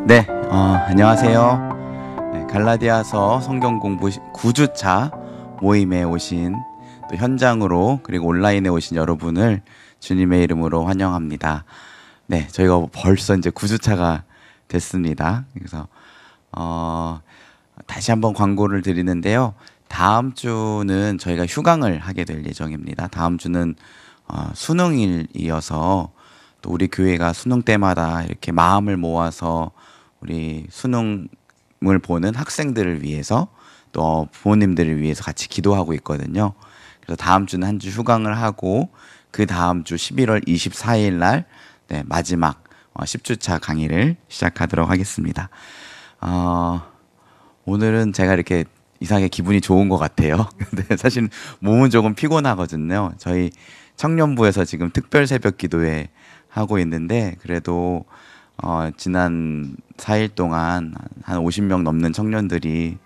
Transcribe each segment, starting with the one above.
네, 안녕하세요. 네, 갈라디아서 성경 공부 9주차 모임에 오신 또 현장으로 그리고 온라인에 오신 여러분을 주님의 이름으로 환영합니다. 네, 저희가 벌써 이제 9주차가 됐습니다. 그래서 다시 한번 광고를 드리는데요. 다음 주는 저희가 휴강을 하게 될 예정입니다. 다음 주는 수능일이어서 또 우리 교회가 수능 때마다 이렇게 마음을 모아서 우리 수능을 보는 학생들을 위해서 또 부모님들을 위해서 같이 기도하고 있거든요. 그래서 다음 주는 한 주 휴강을 하고 그 다음 주 11월 24일 날 마지막 10주차 강의를 시작하도록 하겠습니다. 오늘은 제가 이렇게 이상하게 기분이 좋은 것 같아요. 근데 사실 몸은 조금 피곤하거든요. 저희 청년부에서 지금 특별 새벽 기도회 하고 있는데 그래도 지난 4일 동안 한 50명 넘는 청년들이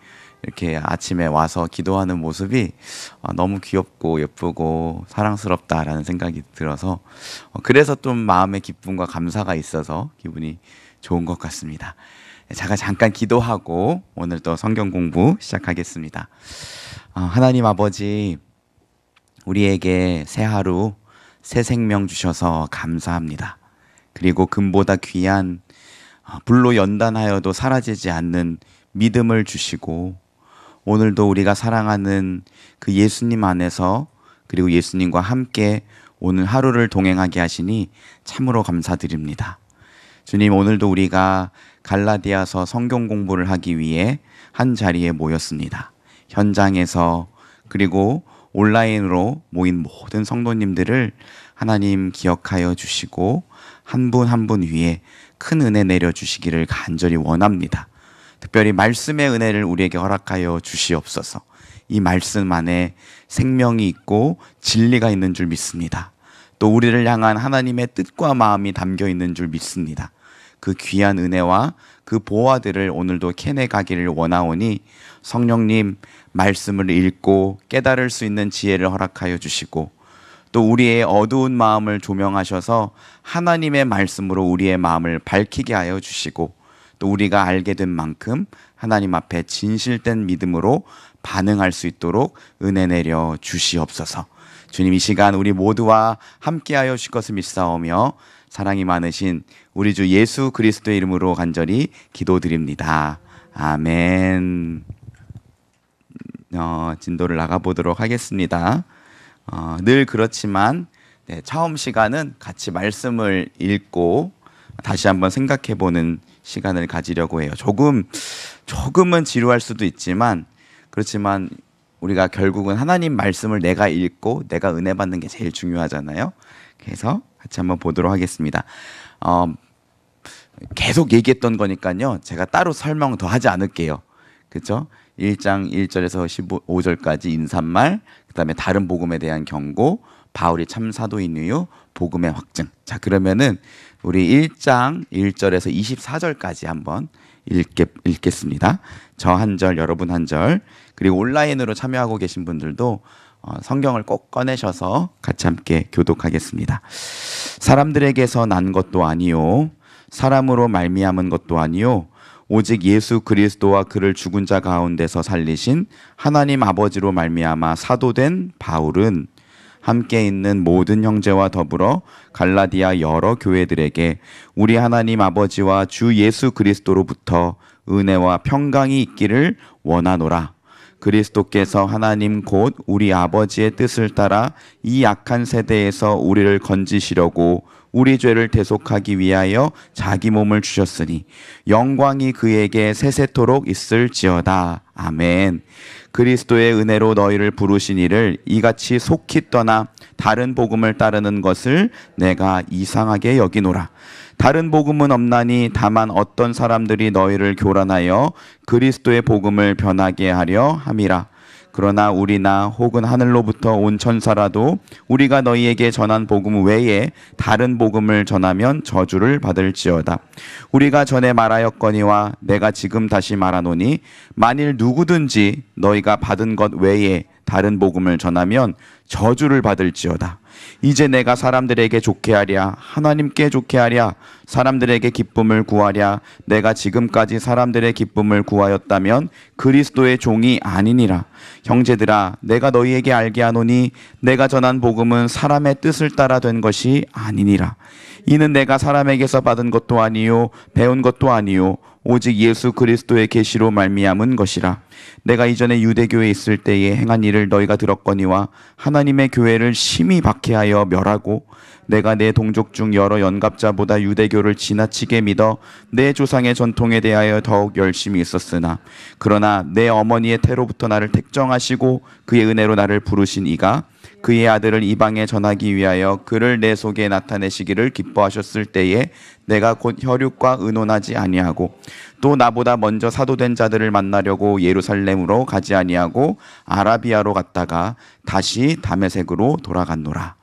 이렇게 아침에 와서 기도하는 모습이 너무 귀엽고 예쁘고 사랑스럽다라는 생각이 들어서 그래서 좀 마음의 기쁨과 감사가 있어서 기분이 좋은 것 같습니다. 제가 잠깐 기도하고 오늘 또 성경 공부 시작하겠습니다. 하나님 아버지, 우리에게 새 하루, 새 생명 주셔서 감사합니다. 그리고 금보다 귀한 불로 연단하여도 사라지지 않는 믿음을 주시고 오늘도 우리가 사랑하는 그 예수님 안에서 그리고 예수님과 함께 오늘 하루를 동행하게 하시니 참으로 감사드립니다. 주님, 오늘도 우리가 갈라디아서 성경 공부를 하기 위해 한 자리에 모였습니다. 현장에서 그리고 온라인으로 모인 모든 성도님들을 하나님 기억하여 주시고 한 분 한 분 위에 큰 은혜 내려주시기를 간절히 원합니다. 특별히 말씀의 은혜를 우리에게 허락하여 주시옵소서. 이 말씀 안에 생명이 있고 진리가 있는 줄 믿습니다. 또 우리를 향한 하나님의 뜻과 마음이 담겨 있는 줄 믿습니다. 그 귀한 은혜와 그 보화들을 오늘도 캐내가기를 원하오니 성령님, 말씀을 읽고 깨달을 수 있는 지혜를 허락하여 주시고 또 우리의 어두운 마음을 조명하셔서 하나님의 말씀으로 우리의 마음을 밝히게 하여 주시고 또 우리가 알게 된 만큼 하나님 앞에 진실된 믿음으로 반응할 수 있도록 은혜 내려 주시옵소서. 주님, 이 시간 우리 모두와 함께하여 주실 것을 믿사오며 사랑이 많으신 우리 주 예수 그리스도의 이름으로 간절히 기도드립니다. 아멘. 진도를 나가보도록 하겠습니다. 늘 그렇지만 처음 시간은 같이 말씀을 읽고 다시 한번 생각해보는 시간을 가지려고 해요. 조금은 지루할 수도 있지만 그렇지만 우리가 결국은 하나님 말씀을 내가 읽고 내가 은혜 받는 게 제일 중요하잖아요. 그래서 같이 한번 보도록 하겠습니다. 계속 얘기했던 거니까요. 제가 따로 설명 더 하지 않을게요. 그렇죠? 1장 1절에서 15절까지 인사말, 그 다음에 다른 복음에 대한 경고, 바울이 참 사도인 이유, 복음의 확증. 자, 그러면은 우리 1장 1절에서 24절까지 한번 읽겠습니다. 저 한 절, 여러분 한 절, 그리고 온라인으로 참여하고 계신 분들도 성경을 꼭 꺼내셔서 같이 함께 교독하겠습니다. 사람들에게서 난 것도 아니요, 사람으로 말미암은 것도 아니요, 오직 예수 그리스도와 그를 죽은 자 가운데서 살리신 하나님 아버지로 말미암아 사도된 바울은 함께 있는 모든 형제와 더불어 갈라디아 여러 교회들에게 우리 하나님 아버지와 주 예수 그리스도로부터 은혜와 평강이 있기를 원하노라. 그리스도께서 하나님 곧 우리 아버지의 뜻을 따라 이 악한 세대에서 우리를 건지시려고 우리 죄를 대속하기 위하여 자기 몸을 주셨으니 영광이 그에게 세세토록 있을지어다. 아멘. 그리스도의 은혜로 너희를 부르신 이를 이같이 속히 떠나 다른 복음을 따르는 것을 내가 이상하게 여기노라. 다른 복음은 없나니 다만 어떤 사람들이 너희를 교란하여 그리스도의 복음을 변하게 하려 함이라. 그러나 우리나 혹은 하늘로부터 온 천사라도 우리가 너희에게 전한 복음 외에 다른 복음을 전하면 저주를 받을지어다. 우리가 전에 말하였거니와 내가 지금 다시 말하노니 만일 누구든지 너희가 받은 것 외에 다른 복음을 전하면 저주를 받을지어다. 이제 내가 사람들에게 좋게 하랴 하나님께 좋게 하랴 사람들에게 기쁨을 구하랴 내가 지금까지 사람들의 기쁨을 구하였다면 그리스도의 종이 아니니라. 형제들아 내가 너희에게 알게 하노니 내가 전한 복음은 사람의 뜻을 따라 된 것이 아니니라. 이는 내가 사람에게서 받은 것도 아니요 배운 것도 아니요 오직 예수 그리스도의 계시로 말미암은 것이라. 내가 이전에 유대교에 있을 때에 행한 일을 너희가 들었거니와 하나님의 교회를 심히 박해하여 멸하고 내가 내 동족 중 여러 연갑자보다 유대교를 지나치게 믿어 내 조상의 전통에 대하여 더욱 열심히 있었으나 그러나 내 어머니의 태로부터 나를 택정하시고 그의 은혜로 나를 부르신 이가 그의 아들을 이방에 전하기 위하여 그를 내 속에 나타내시기를 기뻐하셨을 때에 내가 곧 혈육과 의논하지 아니하고 또 나보다 먼저 사도된 자들을 만나려고 예루살렘으로 가지 아니하고 아라비아로 갔다가 다시 다메섹으로 돌아갔노라.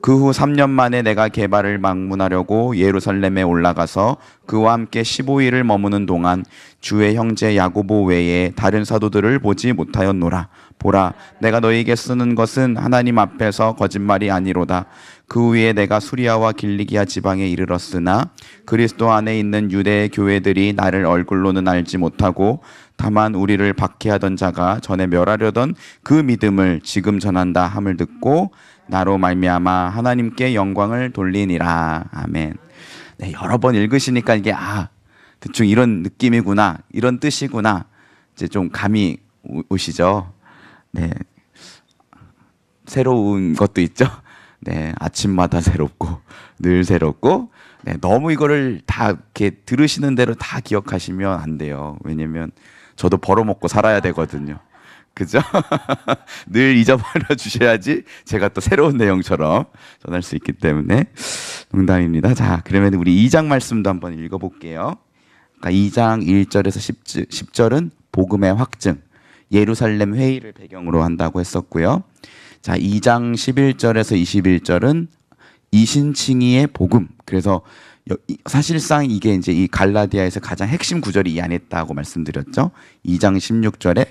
그 후 3년 만에 내가 게바를 방문하려고 예루살렘에 올라가서 그와 함께 15일을 머무는 동안 주의 형제 야고보 외에 다른 사도들을 보지 못하였노라. 보라, 내가 너희에게 쓰는 것은 하나님 앞에서 거짓말이 아니로다. 그 후에 내가 수리아와 길리기아 지방에 이르렀으나 그리스도 안에 있는 유대 교회들이 나를 얼굴로는 알지 못하고 다만 우리를 박해하던 자가 전에 멸하려던 그 믿음을 지금 전한다 함을 듣고 나로 말미암아 하나님께 영광을 돌리니라. 아멘. 네, 여러 번 읽으시니까 이게 대충 이런 느낌이구나, 이런 뜻이구나, 이제 좀 감이 오시죠. 네, 새로운 것도 있죠. 네, 아침마다 새롭고 늘 새롭고. 네, 너무 이거를 다 이렇게 들으시는 대로 다 기억하시면 안 돼요. 왜냐면 저도 벌어먹고 살아야 되거든요. 그죠? 늘 잊어버려 주셔야지 제가 또 새로운 내용처럼 전할 수 있기 때문에 농담입니다. 자, 그러면 우리 2장 말씀도 한번 읽어볼게요. 그러니까 2장 1절에서 10절은 복음의 확증, 예루살렘 회의를 배경으로 한다고 했었고요. 자, 2장 11절에서 21절은 이신칭의의 복음. 그래서 사실상 이게 이제 이 갈라디아에서 가장 핵심 구절이 이 안에 있다고 말씀드렸죠. 2장 16절에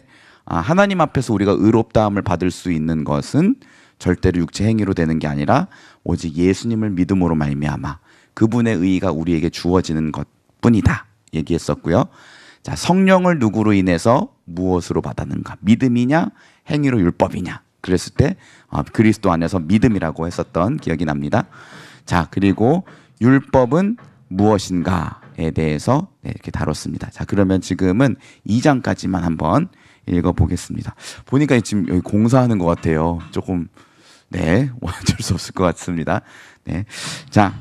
하나님 앞에서 우리가 의롭다함을 받을 수 있는 것은 절대로 육체 행위로 되는 게 아니라 오직 예수님을 믿음으로 말미암아 그분의 의의가 우리에게 주어지는 것뿐이다 얘기했었고요. 자, 성령을 누구로 인해서 무엇으로 받았는가? 믿음이냐 행위로 율법이냐? 그랬을 때 그리스도 안에서 믿음이라고 했었던 기억이 납니다. 자, 그리고 율법은 무엇인가에 대해서 이렇게 다뤘습니다. 자, 그러면 지금은 2장까지만 한번 읽어보겠습니다. 보니까 지금 여기 공사하는 것 같아요. 조금 어쩔 수 없을 것 같습니다. 네, 자,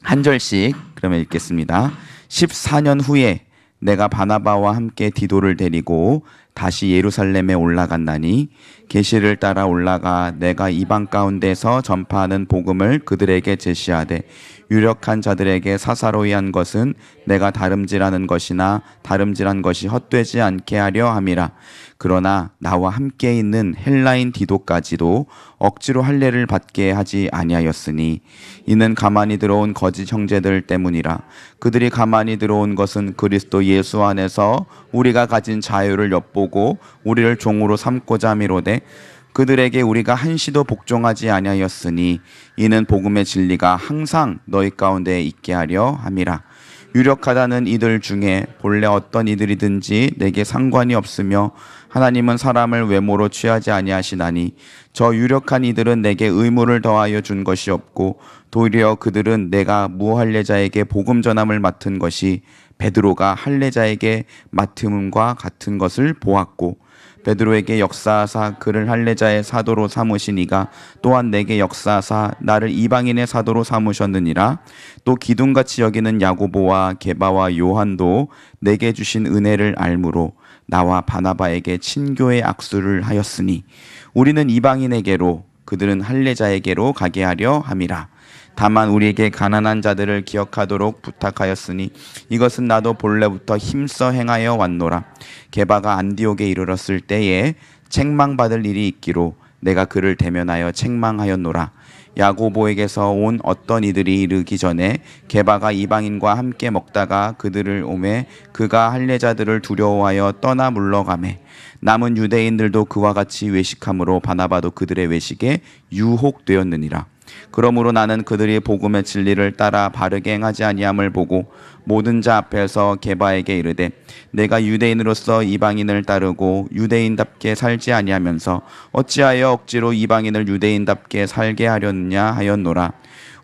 한 절씩 그러면 읽겠습니다. 14년 후에 내가 바나바와 함께 디도를 데리고 다시 예루살렘에 올라간다니 계시를 따라 올라가 내가 이방 가운데서 전파하는 복음을 그들에게 제시하되 유력한 자들에게 사사로이 한 것은 내가 다름질하는 것이나 다름질한 것이 헛되지 않게 하려 함이라. 그러나 나와 함께 있는 헬라인 디도까지도 억지로 할례를 받게 하지 아니하였으니 이는 가만히 들어온 거짓 형제들 때문이라. 그들이 가만히 들어온 것은 그리스도 예수 안에서 우리가 가진 자유를 엿보고 우리를 종으로 삼고자 함이로되 그들에게 우리가 한시도 복종하지 아니하였으니 이는 복음의 진리가 항상 너희 가운데 있게 하려 함이라. 유력하다는 이들 중에 본래 어떤 이들이든지 내게 상관이 없으며 하나님은 사람을 외모로 취하지 아니하시나니 저 유력한 이들은 내게 의무를 더하여 준 것이 없고 도리어 그들은 내가 무할례자에게 복음 전함을 맡은 것이 베드로가 할례자에게 맡음과 같은 것을 보았고 베드로에게 역사하사 그를 할례자의 사도로 삼으시니가 또한 내게 역사하사 나를 이방인의 사도로 삼으셨느니라. 또 기둥같이 여기는 야고보와 게바와 요한도 내게 주신 은혜를 알므로 나와 바나바에게 친교의 악수를 하였으니 우리는 이방인에게로 그들은 할례자에게로 가게 하려 함이라. 다만 우리에게 가난한 자들을 기억하도록 부탁하였으니 이것은 나도 본래부터 힘써 행하여 왔노라. 게바가 안디옥에 이르렀을 때에 책망받을 일이 있기로 내가 그를 대면하여 책망하였노라. 야고보에게서 온 어떤 이들이 이르기 전에 게바가 이방인과 함께 먹다가 그들을 오매 그가 할례자들을 두려워하여 떠나 물러가매 남은 유대인들도 그와 같이 외식함으로 바나바도 그들의 외식에 유혹되었느니라. 그러므로 나는 그들이 복음의 진리를 따라 바르게 행하지 아니함을 보고 모든 자 앞에서 게바에게 이르되 내가 유대인으로서 이방인을 따르고 유대인답게 살지 아니하면서 어찌하여 억지로 이방인을 유대인답게 살게 하렸느냐 하였노라.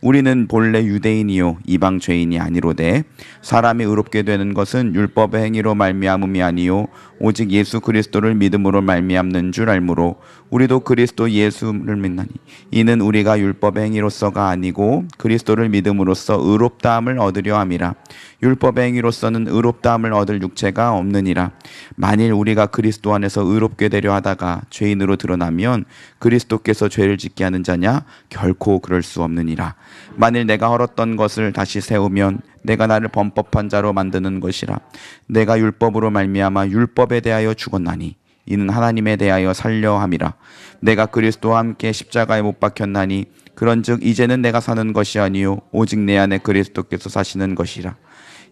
우리는 본래 유대인이요 이방 죄인이 아니로되 사람이 의롭게 되는 것은 율법의 행위로 말미암음이 아니요 오직 예수 그리스도를 믿음으로 말미암는 줄 알므로 우리도 그리스도 예수를 믿나니 이는 우리가 율법의 행위로서가 아니고 그리스도를 믿음으로써 의롭다함을 얻으려 함이라. 율법의 행위로서는 의롭다함을 얻을 육체가 없느니라. 만일 우리가 그리스도 안에서 의롭게 되려 하다가 죄인으로 드러나면 그리스도께서 죄를 짓게 하는 자냐? 결코 그럴 수 없느니라. 만일 내가 헐었던 것을 다시 세우면 내가 나를 범법한 자로 만드는 것이라. 내가 율법으로 말미암아 율법에 대하여 죽었나니 이는 하나님에 대하여 살려 함이라. 내가 그리스도와 함께 십자가에 못 박혔나니 그런즉 이제는 내가 사는 것이 아니요 오직 내 안에 그리스도께서 사시는 것이라.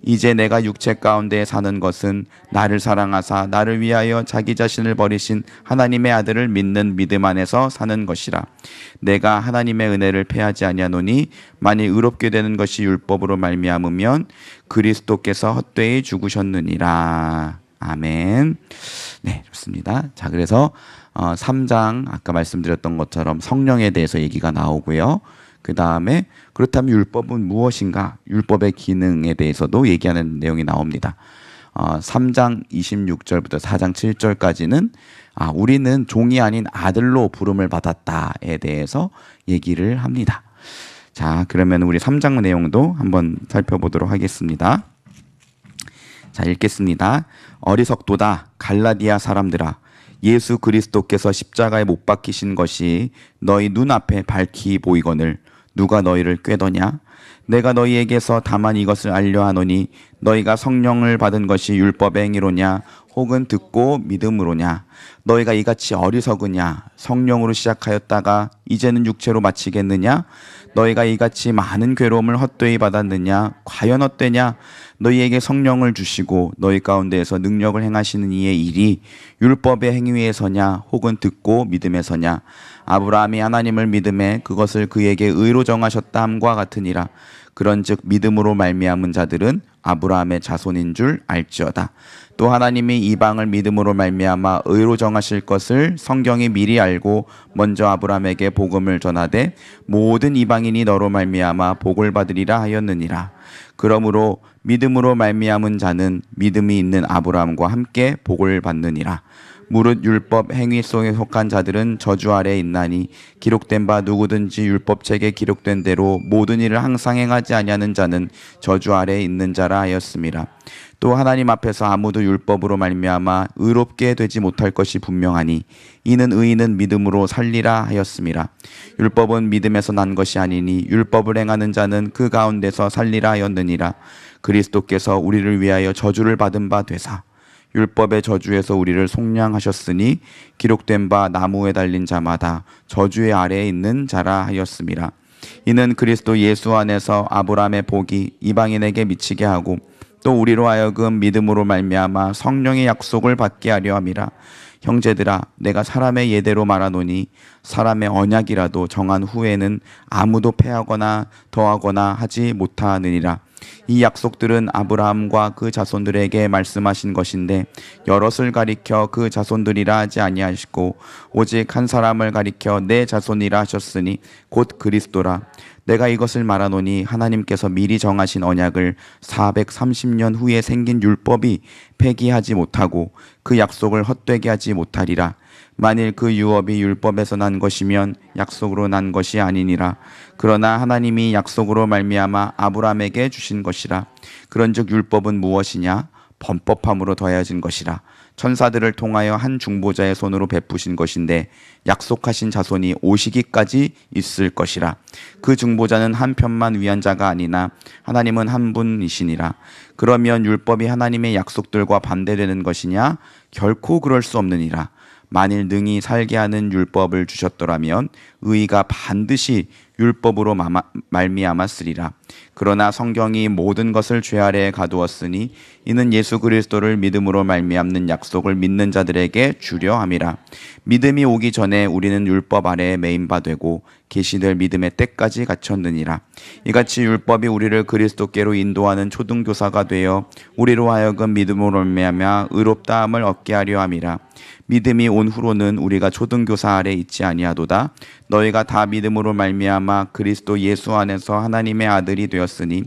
이제 내가 육체 가운데 사는 것은 나를 사랑하사 나를 위하여 자기 자신을 버리신 하나님의 아들을 믿는 믿음 안에서 사는 것이라. 내가 하나님의 은혜를 패하지 아니하노니 만일 의롭게 되는 것이 율법으로 말미암으면 그리스도께서 헛되이 죽으셨느니라. 아멘. 네, 좋습니다. 자, 그래서 3장 아까 말씀드렸던 것처럼 성령에 대해서 얘기가 나오고요. 그 다음에 그렇다면 율법은 무엇인가? 율법의 기능에 대해서도 얘기하는 내용이 나옵니다. 3장 26절부터 4장 7절까지는 우리는 종이 아닌 아들로 부름을 받았다에 대해서 얘기를 합니다. 자, 그러면 우리 3장 내용도 한번 살펴보도록 하겠습니다. 자, 읽겠습니다. 어리석도다 갈라디아 사람들아, 예수 그리스도께서 십자가에 못 박히신 것이 너희 눈앞에 밝히 보이거늘 누가 너희를 꾀더냐? 내가 너희에게서 다만 이것을 알려 하노니 너희가 성령을 받은 것이 율법의 행위로냐 혹은 듣고 믿음으로냐? 너희가 이같이 어리석으냐? 성령으로 시작하였다가 이제는 육체로 마치겠느냐? 너희가 이같이 많은 괴로움을 헛되이 받았느냐? 과연 어때냐? 너희에게 성령을 주시고 너희 가운데에서 능력을 행하시는 이의 일이 율법의 행위에서냐 혹은 듣고 믿음에서냐? 아브라함이 하나님을 믿음에 그것을 그에게 의로 정하셨다 함과 같으니라. 그런즉 믿음으로 말미암은 자들은 아브라함의 자손인 줄 알지어다. 또 하나님이 이방을 믿음으로 말미암아 의로 정하실 것을 성경이 미리 알고 먼저 아브라함에게 복음을 전하되 모든 이방인이 너로 말미암아 복을 받으리라 하였느니라. 그러므로 믿음으로 말미암은 자는 믿음이 있는 아브라함과 함께 복을 받느니라. 무릇 율법 행위 속에 속한 자들은 저주 아래에 있나니 기록된 바 누구든지 율법책에 기록된 대로 모든 일을 항상 행하지 아니하는 자는 저주 아래에 있는 자라 하였음이라. 또 하나님 앞에서 아무도 율법으로 말미암아 의롭게 되지 못할 것이 분명하니 이는 의인은 믿음으로 살리라 하였음이라. 율법은 믿음에서 난 것이 아니니 율법을 행하는 자는 그 가운데서 살리라 하였느니라. 그리스도께서 우리를 위하여 저주를 받은 바 되사 율법의 저주에서 우리를 속량하셨으니 기록된 바 나무에 달린 자마다 저주의 아래에 있는 자라 하였음이라. 이는 그리스도 예수 안에서 아브라함의 복이 이방인에게 미치게 하고 또 우리로 하여금 믿음으로 말미암아 성령의 약속을 받게 하려 함이라. 형제들아, 내가 사람의 예대로 말하노니 사람의 언약이라도 정한 후에는 아무도 패하거나 더하거나 하지 못하느니라. 이 약속들은 아브라함과 그 자손들에게 말씀하신 것인데 여럿을 가리켜 그 자손들이라 하지 아니하시고 오직 한 사람을 가리켜 내 자손이라 하셨으니 곧 그리스도라. 내가 이것을 말하노니 하나님께서 미리 정하신 언약을 430년 후에 생긴 율법이 폐기하지 못하고 그 약속을 헛되게 하지 못하리라. 만일 그 유업이 율법에서 난 것이면 약속으로 난 것이 아니니라. 그러나 하나님이 약속으로 말미암아 아브라함에게 주신 것이라. 그런즉 율법은 무엇이냐? 범법함으로 더해진 것이라. 천사들을 통하여 한 중보자의 손으로 베푸신 것인데 약속하신 자손이 오시기까지 있을 것이라. 그 중보자는 한 편만 위한 자가 아니나 하나님은 한 분이시니라. 그러면 율법이 하나님의 약속들과 반대되는 것이냐? 결코 그럴 수 없느니라. 만일 능히 살게 하는 율법을 주셨더라면 의가 반드시 율법으로 말미암았으리라. 그러나 성경이 모든 것을 죄 아래에 가두었으니 이는 예수 그리스도를 믿음으로 말미암는 약속을 믿는 자들에게 주려 함이라. 믿음이 오기 전에 우리는 율법 아래에 매인 바 되고 계시될 믿음의 때까지 갇혔느니라. 이같이 율법이 우리를 그리스도께로 인도하는 초등교사가 되어 우리로 하여금 믿음으로 말미암아 의롭다함을 얻게 하려 함이라. 믿음이 온 후로는 우리가 초등교사 아래 있지 아니하도다. 너희가 다 믿음으로 말미암아 그리스도 예수 안에서 하나님의 아들이 되었으니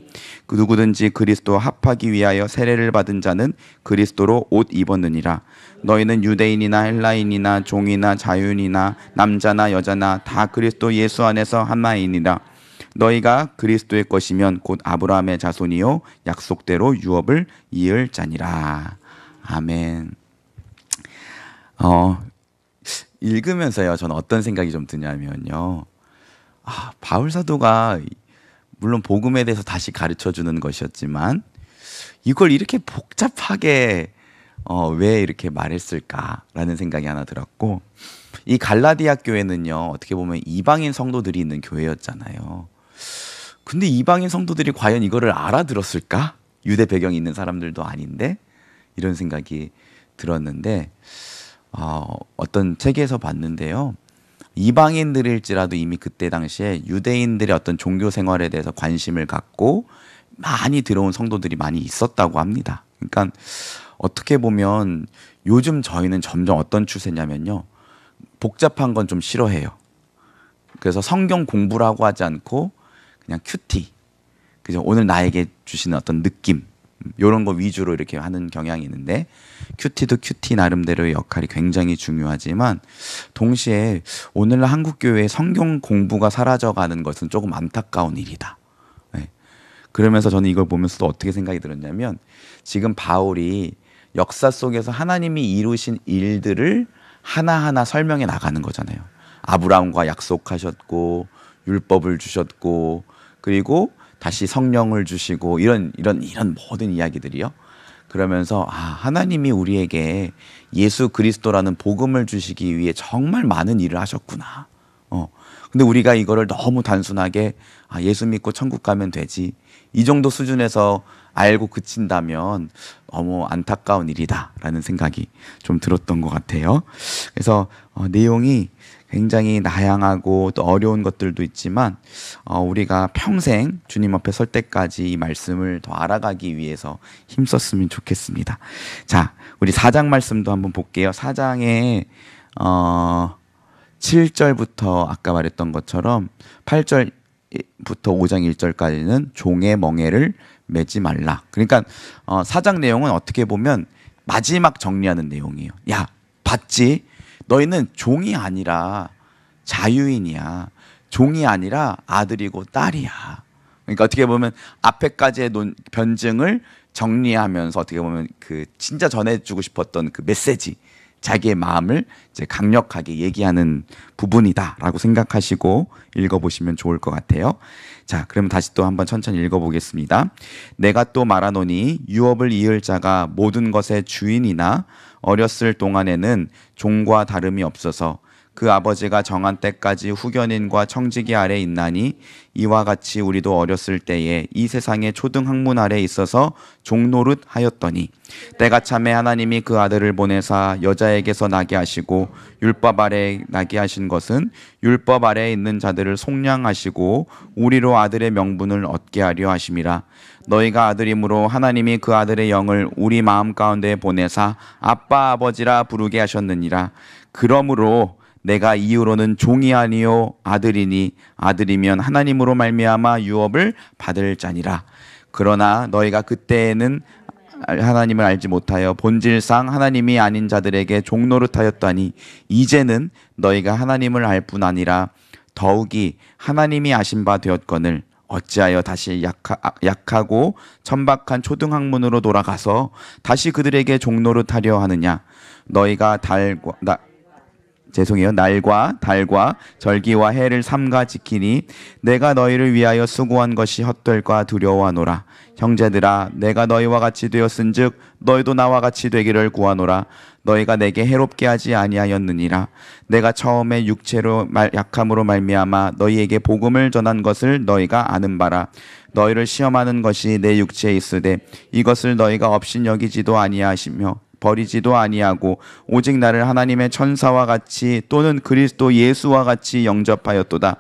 그 누구든지 그리스도 합하기 위하여 세례를 받은 자는 그리스도로 옷 입었느니라. 너희는 유대인이나 헬라인이나 종이나 자유인이나 남자나 여자나 다 그리스도 예수 안에서 하나이니라. 너희가 그리스도의 것이면 곧 아브라함의 자손이요 약속대로 유업을 이을 자니라. 아멘. 읽으면서요, 저는 어떤 생각이 좀 드냐면요. 바울 사도가 물론 복음에 대해서 다시 가르쳐 주는 것이었지만 이걸 이렇게 복잡하게 왜 이렇게 말했을까라는 생각이 하나 들었고, 이 갈라디아 교회는요, 어떻게 보면 이방인 성도들이 있는 교회였잖아요. 근데 이방인 성도들이 과연 이거를 알아들었을까? 유대 배경이 있는 사람들도 아닌데, 이런 생각이 들었는데, 어떤 책에서 봤는데요. 이방인들일지라도 이미 그때 당시에 유대인들의 어떤 종교 생활에 대해서 관심을 갖고 많이 들어온 성도들이 많이 있었다고 합니다. 그러니까 어떻게 보면 요즘 저희는 점점 어떤 추세냐면요. 복잡한 건 좀 싫어해요. 그래서 성경 공부라고 하지 않고 그냥 큐티. 그죠? 오늘 나에게 주시는 어떤 느낌. 이런 거 위주로 이렇게 하는 경향이 있는데, 큐티도 큐티 나름대로의 역할이 굉장히 중요하지만 동시에 오늘날 한국 교회의 성경 공부가 사라져가는 것은 조금 안타까운 일이다. 네. 그러면서 저는 이걸 보면서도 어떻게 생각이 들었냐면, 지금 바울이 역사 속에서 하나님이 이루신 일들을 하나하나 설명해 나가는 거잖아요. 아브라함과 약속하셨고 율법을 주셨고 그리고 다시 성령을 주시고 이런 모든 이야기들이요. 그러면서 하나님이 우리에게 예수 그리스도라는 복음을 주시기 위해 정말 많은 일을 하셨구나. 근데 우리가 이거를 너무 단순하게 예수 믿고 천국 가면 되지, 이 정도 수준에서 알고 그친다면 너무 안타까운 일이다라는 생각이 좀 들었던 것 같아요. 그래서 내용이 굉장히 다양하고 또 어려운 것들도 있지만 우리가 평생 주님 앞에 설 때까지 이 말씀을 더 알아가기 위해서 힘썼으면 좋겠습니다. 자, 우리 4장 말씀도 한번 볼게요. 4장에 7절부터 아까 말했던 것처럼 8절부터 5장 1절까지는 종의 멍에를 매지 말라. 그러니까 4장 내용은 어떻게 보면 마지막 정리하는 내용이에요. 야, 봤지? 너희는 종이 아니라 자유인이야. 종이 아니라 아들이고 딸이야. 그러니까 어떻게 보면 앞에까지의 변증을 정리하면서 어떻게 보면 그 진짜 전해주고 싶었던 그 메시지, 자기의 마음을 이제 강력하게 얘기하는 부분이다라고 생각하시고 읽어보시면 좋을 것 같아요. 자, 그럼 다시 또 한번 천천히 읽어보겠습니다. 내가 또 말하노니 유업을 이을 자가 모든 것의 주인이나 어렸을 동안에는 종과 다름이 없어서 그 아버지가 정한 때까지 후견인과 청지기 아래 있나니 이와 같이 우리도 어렸을 때에 이 세상의 초등 학문 아래 있어서 종노릇 하였더니 때가 참에 하나님이 그 아들을 보내사 여자에게서 나게 하시고 율법 아래 나게 하신 것은 율법 아래에 있는 자들을 속량하시고 우리로 아들의 명분을 얻게 하려 하심이라. 너희가 아들이므로 하나님이 그 아들의 영을 우리 마음 가운데 보내사 아빠 아버지라 부르게 하셨느니라. 그러므로 내가 이후로는 종이 아니요 아들이니 아들이면 하나님으로 말미암아 유업을 받을 자니라. 그러나 너희가 그때에는 하나님을 알지 못하여 본질상 하나님이 아닌 자들에게 종노릇하였다니 이제는 너희가 하나님을 알 뿐 아니라 더욱이 하나님이 아신 바 되었거늘 어찌하여 다시 약하고 천박한 초등학문으로 돌아가서 다시 그들에게 종노릇하려 하느냐. 너희가 날과 달과 절기와 해를 삼가 지키니 내가 너희를 위하여 수고한 것이 헛될까 두려워하노라. 형제들아, 내가 너희와 같이 되었은즉 너희도 나와 같이 되기를 구하노라. 너희가 내게 해롭게 하지 아니하였느니라. 내가 처음에 육체로 약함으로 말미암아 너희에게 복음을 전한 것을 너희가 아는 바라. 너희를 시험하는 것이 내 육체에 있으되 이것을 너희가 업신여기지도 아니하시며 버리지도 아니하고 오직 나를 하나님의 천사와 같이 또는 그리스도 예수와 같이 영접하였도다.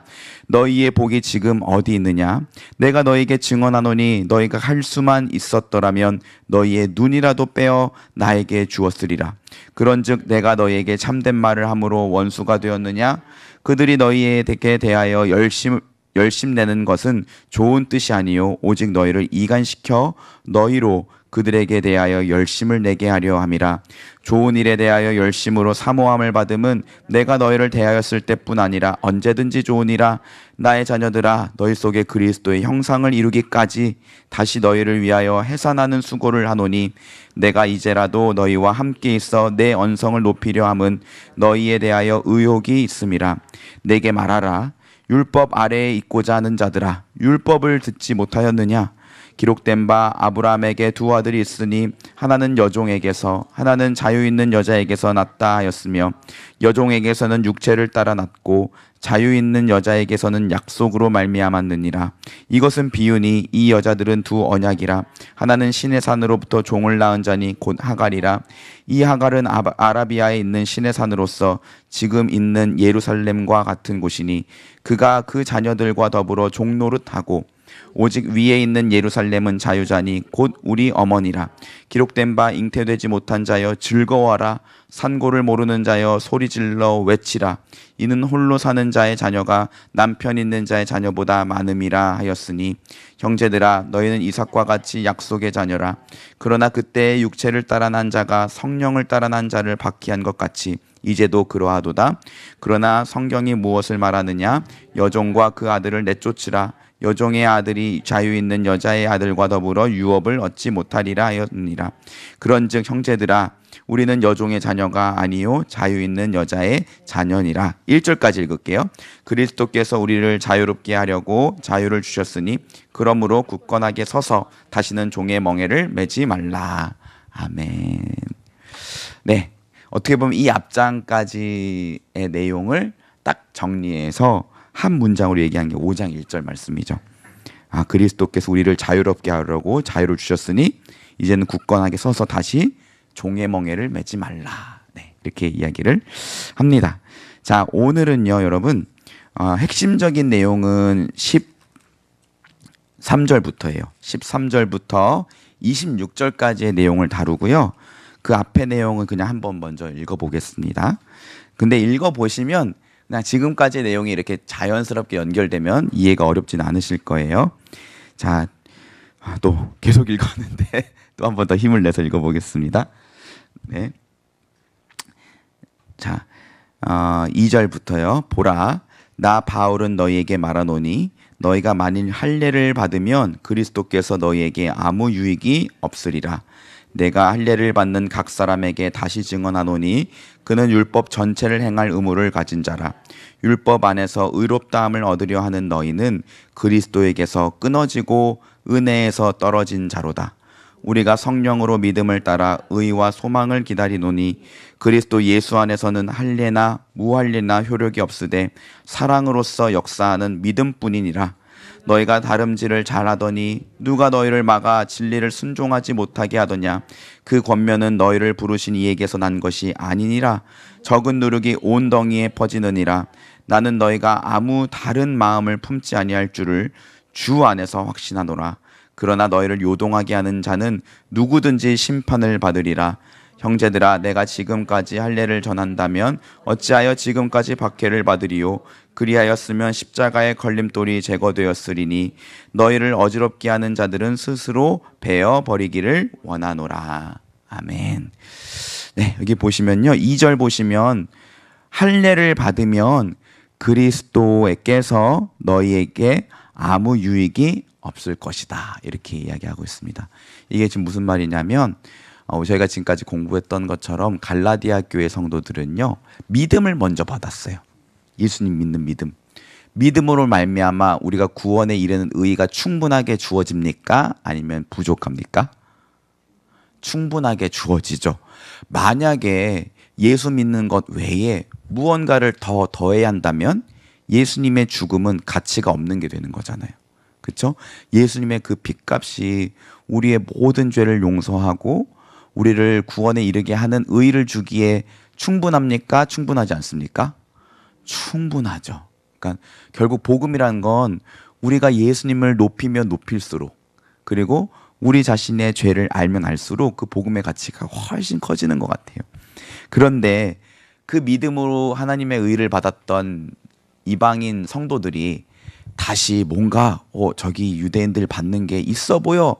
너희의 복이 지금 어디 있느냐? 내가 너희에게 증언하노니 너희가 할 수만 있었더라면 너희의 눈이라도 빼어 나에게 주었으리라. 그런즉 내가 너희에게 참된 말을 함으로 원수가 되었느냐? 그들이 너희에게 대하여 열심내는 것은 좋은 뜻이 아니요 오직 너희를 이간시켜 너희로 그들에게 대하여 열심을 내게 하려 함이라. 좋은 일에 대하여 열심으로 사모함을 받음은 내가 너희를 대하였을 때뿐 아니라 언제든지 좋으니라. 나의 자녀들아, 너희 속에 그리스도의 형상을 이루기까지 다시 너희를 위하여 해산하는 수고를 하노니 내가 이제라도 너희와 함께 있어 내 언성을 높이려 함은 너희에 대하여 의혹이 있음이라. 내게 말하라. 율법 아래에 있고자 하는 자들아, 율법을 듣지 못하였느냐? 기록된 바 아브라함에게 두 아들이 있으니 하나는 여종에게서 하나는 자유 있는 여자에게서 났다 하였으며 여종에게서는 육체를 따라 났고 자유 있는 여자에게서는 약속으로 말미암았느니라. 이것은 비유니 이 여자들은 두 언약이라. 하나는 신의 산으로부터 종을 낳은 자니 곧 하갈이라. 이 하갈은 아라비아에 있는 신의 산으로서 지금 있는 예루살렘과 같은 곳이니 그가 그 자녀들과 더불어 종노릇하고 오직 위에 있는 예루살렘은 자유자니 곧 우리 어머니라. 기록된 바 잉태되지 못한 자여 즐거워하라. 산고를 모르는 자여 소리질러 외치라. 이는 홀로 사는 자의 자녀가 남편 있는 자의 자녀보다 많음이라 하였으니 형제들아, 너희는 이삭과 같이 약속의 자녀라. 그러나 그때의 육체를 따라 난 자가 성령을 따라 난 자를 박해한 것 같이 이제도 그러하도다. 그러나 성경이 무엇을 말하느냐? 여종과 그 아들을 내쫓으라. 여종의 아들이 자유 있는 여자의 아들과 더불어 유업을 얻지 못하리라 하였느니라. 그런즉 형제들아, 우리는 여종의 자녀가 아니요 자유 있는 여자의 자녀니라. 1절까지 읽을게요. 그리스도께서 우리를 자유롭게 하려고 자유를 주셨으니 그러므로 굳건하게 서서 다시는 종의 멍에를 매지 말라. 아멘. 네, 어떻게 보면 이 앞장까지의 내용을 딱 정리해서 한 문장으로 얘기한 게 5장 1절 말씀이죠. 아, 그리스도께서 우리를 자유롭게 하려고 자유를 주셨으니 이제는 굳건하게 서서 다시 종의 멍에를 매지 말라. 네, 이렇게 이야기를 합니다. 자, 오늘은요, 여러분, 핵심적인 내용은 13절부터예요. 13절부터 26절까지의 내용을 다루고요. 그 앞의 내용은 그냥 한번 먼저 읽어보겠습니다. 근데 읽어보시면 그냥 지금까지의 내용이 이렇게 자연스럽게 연결되면 이해가 어렵진 않으실 거예요. 자, 또 계속 읽었는데 또 한 번 더 힘을 내서 읽어보겠습니다. 네. 자, 2절부터요. 보라, 나 바울은 너희에게 말하노니 너희가 만일 할례를 받으면 그리스도께서 너희에게 아무 유익이 없으리라. 내가 할례를 받는 각 사람에게 다시 증언하노니 그는 율법 전체를 행할 의무를 가진 자라. 율법 안에서 의롭다함을 얻으려 하는 너희는 그리스도에게서 끊어지고 은혜에서 떨어진 자로다. 우리가 성령으로 믿음을 따라 의와 소망을 기다리노니 그리스도 예수 안에서는 할례나 무할례나 효력이 없으되 사랑으로서 역사하는 믿음뿐이니라. 너희가 다름질을 잘하더니 누가 너희를 막아 진리를 순종하지 못하게 하더냐? 그 권면은 너희를 부르신 이에게서 난 것이 아니니라. 적은 누룩이 온 덩이에 퍼지느니라. 나는 너희가 아무 다른 마음을 품지 아니할 줄을 주 안에서 확신하노라. 그러나 너희를 요동하게 하는 자는 누구든지 심판을 받으리라. 형제들아, 내가 지금까지 할례를 전한다면 어찌하여 지금까지 박해를 받으리요? 그리하였으면 십자가의 걸림돌이 제거되었으리니 너희를 어지럽게 하는 자들은 스스로 베어 버리기를 원하노라. 아멘. 네, 여기 보시면요, 2절 보시면 할례를 받으면 그리스도께서 너희에게 아무 유익이 없을 것이다, 이렇게 이야기하고 있습니다. 이게 지금 무슨 말이냐면 저희가 지금까지 공부했던 것처럼 갈라디아 교회 성도들은요, 믿음을 먼저 받았어요. 예수님 믿는 믿음. 믿음으로 말미암아 우리가 구원에 이르는 의의가 충분하게 주어집니까? 아니면 부족합니까? 충분하게 주어지죠. 만약에 예수 믿는 것 외에 무언가를 더 더해야 한다면 예수님의 죽음은 가치가 없는 게 되는 거잖아요. 그렇죠? 예수님의 그 핏값이 우리의 모든 죄를 용서하고 우리를 구원에 이르게 하는 의의를 주기에 충분합니까? 충분하지 않습니까? 충분하죠. 그러니까 결국 복음이라는 건 우리가 예수님을 높이면 높일수록, 그리고 우리 자신의 죄를 알면 알수록 그 복음의 가치가 훨씬 커지는 것 같아요. 그런데 그 믿음으로 하나님의 의를 받았던 이방인 성도들이 다시 뭔가 저기 유대인들 받는 게 있어 보여,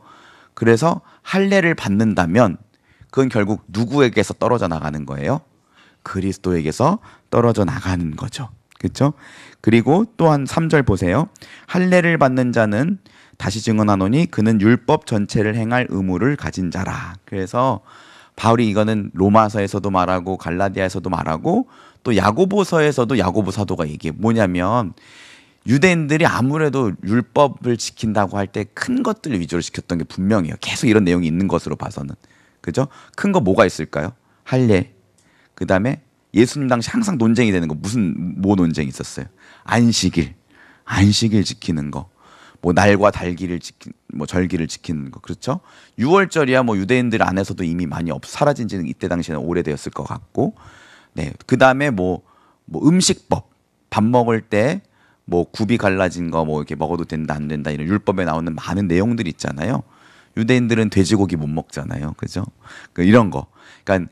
그래서 할례를 받는다면 그건 결국 누구에게서 떨어져 나가는 거예요? 그리스도에게서 떨어져 나가는 거죠. 그렇죠? 그리고 또한 3절 보세요. 할례를 받는 자는 다시 증언하노니 그는 율법 전체를 행할 의무를 가진 자라. 그래서 바울이 이거는 로마서에서도 말하고 갈라디아에서도 말하고 또 야고보서에서도 야고보 사도가 얘기해. 뭐냐면 유대인들이 아무래도 율법을 지킨다고 할 때 큰 것들 위주로 지켰던 게 분명해요. 계속 이런 내용이 있는 것으로 봐서는. 그죠? 큰 거 뭐가 있을까요? 할례. 그다음에 예수님 당시 항상 논쟁이 되는 거 뭐 논쟁이 있었어요? 안식일 지키는 거. 뭐 날과 달기를 절기를 지키는 거. 그렇죠? 6월절이야 뭐 유대인들 안에서도 이미 많이 사라진 지는 이때 당시에는 오래되었을 것 같고. 네. 그다음에 뭐 음식법. 밥 먹을 때 뭐 굽이 갈라진 거 뭐 이렇게 먹어도 된다 안 된다 이런 율법에 나오는 많은 내용들이 있잖아요. 유대인들은 돼지고기 못 먹잖아요. 그죠? 이런 거. 그러니까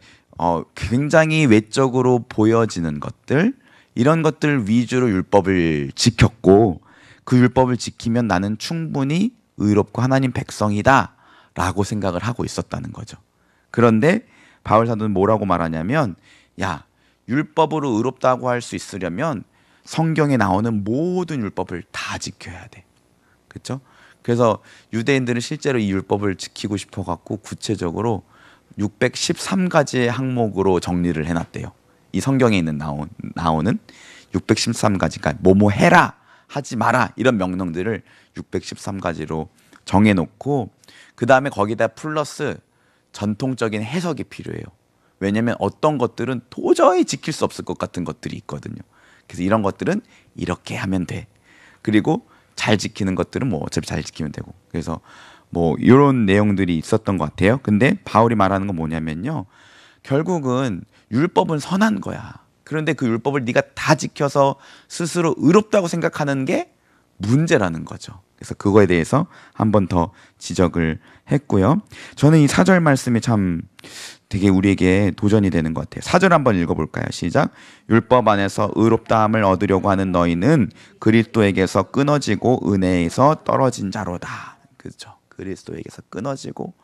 굉장히 외적으로 보여지는 것들, 이런 것들 위주로 율법을 지켰고, 그 율법을 지키면 나는 충분히 의롭고 하나님 백성이다 라고 생각을 하고 있었다는 거죠. 그런데 바울 사도는 뭐라고 말하냐면, 야, 율법으로 의롭다고 할 수 있으려면 성경에 나오는 모든 율법을 다 지켜야 돼. 그렇죠? 그래서 유대인들은 실제로 이 율법을 지키고 싶어 갖고 구체적으로 613가지의 항목으로 정리를 해놨대요. 이 성경에 있는 나오는 613가지, 그러니까 뭐뭐 해라, 하지 마라 이런 명령들을 613가지로 정해놓고, 그 다음에 거기다 플러스 전통적인 해석이 필요해요. 왜냐하면 어떤 것들은 도저히 지킬 수 없을 것 같은 것들이 있거든요. 그래서 이런 것들은 이렇게 하면 돼. 그리고 잘 지키는 것들은 뭐 어차피 잘 지키면 되고. 그래서 뭐 이런 내용들이 있었던 것 같아요. 근데 바울이 말하는 건 뭐냐면요, 결국은 율법은 선한 거야. 그런데 그 율법을 네가 다 지켜서 스스로 의롭다고 생각하는 게 문제라는 거죠. 그래서 그거에 대해서 한 번 더 지적을 했고요. 저는 이 4절 말씀이 참 되게 우리에게 도전이 되는 것 같아요. 4절 한번 읽어볼까요? 시작. 율법 안에서 의롭다함을 얻으려고 하는 너희는 그리스도에게서 끊어지고 은혜에서 떨어진 자로다. 그렇죠? 그리스도에게서 끊어지고,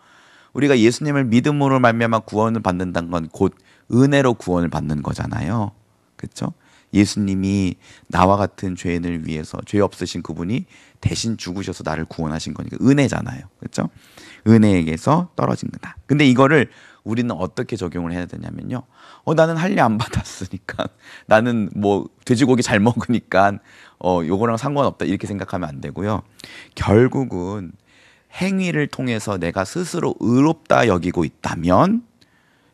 우리가 예수님을 믿음으로 말미암아 구원을 받는다는 건 곧 은혜로 구원을 받는 거잖아요. 그렇죠? 예수님이 나와 같은 죄인을 위해서, 죄 없으신 그분이 대신 죽으셔서 나를 구원하신 거니까 은혜잖아요. 그렇죠? 은혜에게서 떨어진 거다. 근데 이거를 우리는 어떻게 적용을 해야 되냐면요, 나는 할례 안 받았으니까, 나는 뭐 돼지고기 잘 먹으니까 요거랑 상관없다 이렇게 생각하면 안 되고요. 결국은 행위를 통해서 내가 스스로 의롭다 여기고 있다면,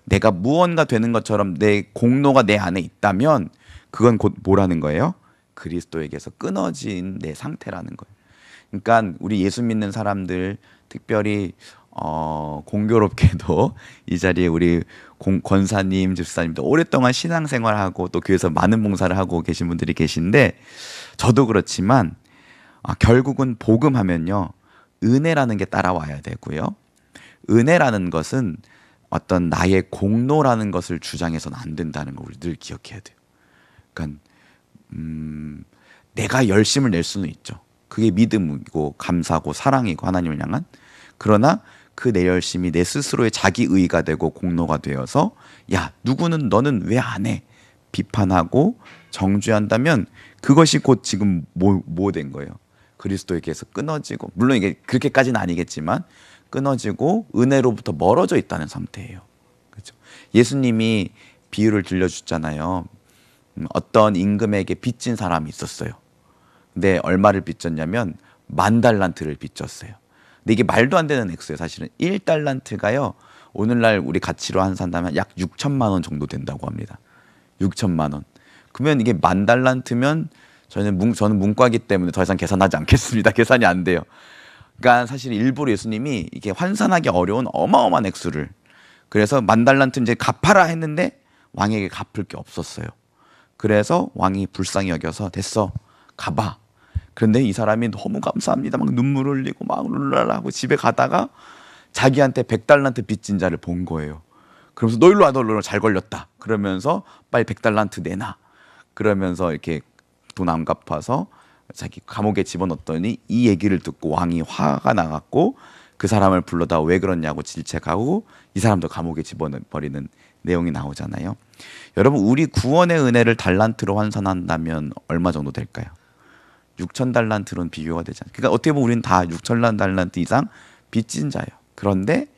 내가 무언가 되는 것처럼 내 공로가 내 안에 있다면, 그건 곧 뭐라는 거예요? 그리스도에게서 끊어진 내 상태라는 거예요. 그러니까 우리 예수 믿는 사람들, 특별히 공교롭게도 이 자리에 우리 권사님, 집사님도 오랫동안 신앙생활하고 또 교회에서 많은 봉사를 하고 계신 분들이 계신데, 저도 그렇지만 결국은 복음하면요, 은혜라는 게 따라와야 되고요. 은혜라는 것은 어떤 나의 공로라는 것을 주장해서는 안 된다는 걸 우리 늘 기억해야 돼요. 그러니까 내가 열심을 낼 수는 있죠. 그게 믿음이고 감사고 사랑이고 하나님을 향한. 그러나 그 내 열심이 내 스스로의 자기 의가 되고 공로가 되어서, 야, 누구는 너는 왜 안 해? 비판하고 정죄한다면 그것이 곧 지금 뭐 된 거예요? 그리스도에게서 끊어지고, 물론 이게 그렇게까지는 아니겠지만 끊어지고 은혜로부터 멀어져 있다는 상태예요. 그렇죠? 예수님이 비유를 들려주잖아요. 어떤 임금에게 빚진 사람이 있었어요. 근데 얼마를 빚졌냐면 10,000달란트를 빚졌어요. 근데 이게 말도 안 되는 액수예요. 사실은 1달란트가요, 오늘날 우리 가치로 환산하면 약 6천만 원 정도 된다고 합니다. 6천만 원. 그러면 이게 10,000달란트면 저는 문과기 때문에 더 이상 계산하지 않겠습니다. 계산이 안 돼요. 그러니까 사실 일부러 예수님이 이게 환산하기 어려운 어마어마한 액수를, 그래서 10,000달란트 이제 갚아라 했는데 왕에게 갚을 게 없었어요. 그래서 왕이 불쌍히 여겨서 됐어, 가봐. 그런데 이 사람이 너무 감사합니다, 막 눈물 흘리고 막 룰랄라 하고 집에 가다가 자기한테 100달란트 빚진 자를 본 거예요. 그러면서 너 일로 와, 너 일로 와, 잘 걸렸다. 그러면서 빨리 100달란트 내놔. 그러면서 이렇게 돈 안 갚아서 자기 감옥에 집어넣었더니 이 얘기를 듣고 왕이 화가 나갖고 그 사람을 불러다 왜 그러냐고 질책하고 이 사람도 감옥에 집어버리는 내용이 나오잖아요. 여러분, 우리 구원의 은혜를 달란트로 환산한다면 얼마 정도 될까요? 6,000달란트로는 비교가 되잖아요. 그러니까 어떻게 보면 우리는 다 6,000달란트 이상 빚진 자예요. 그런데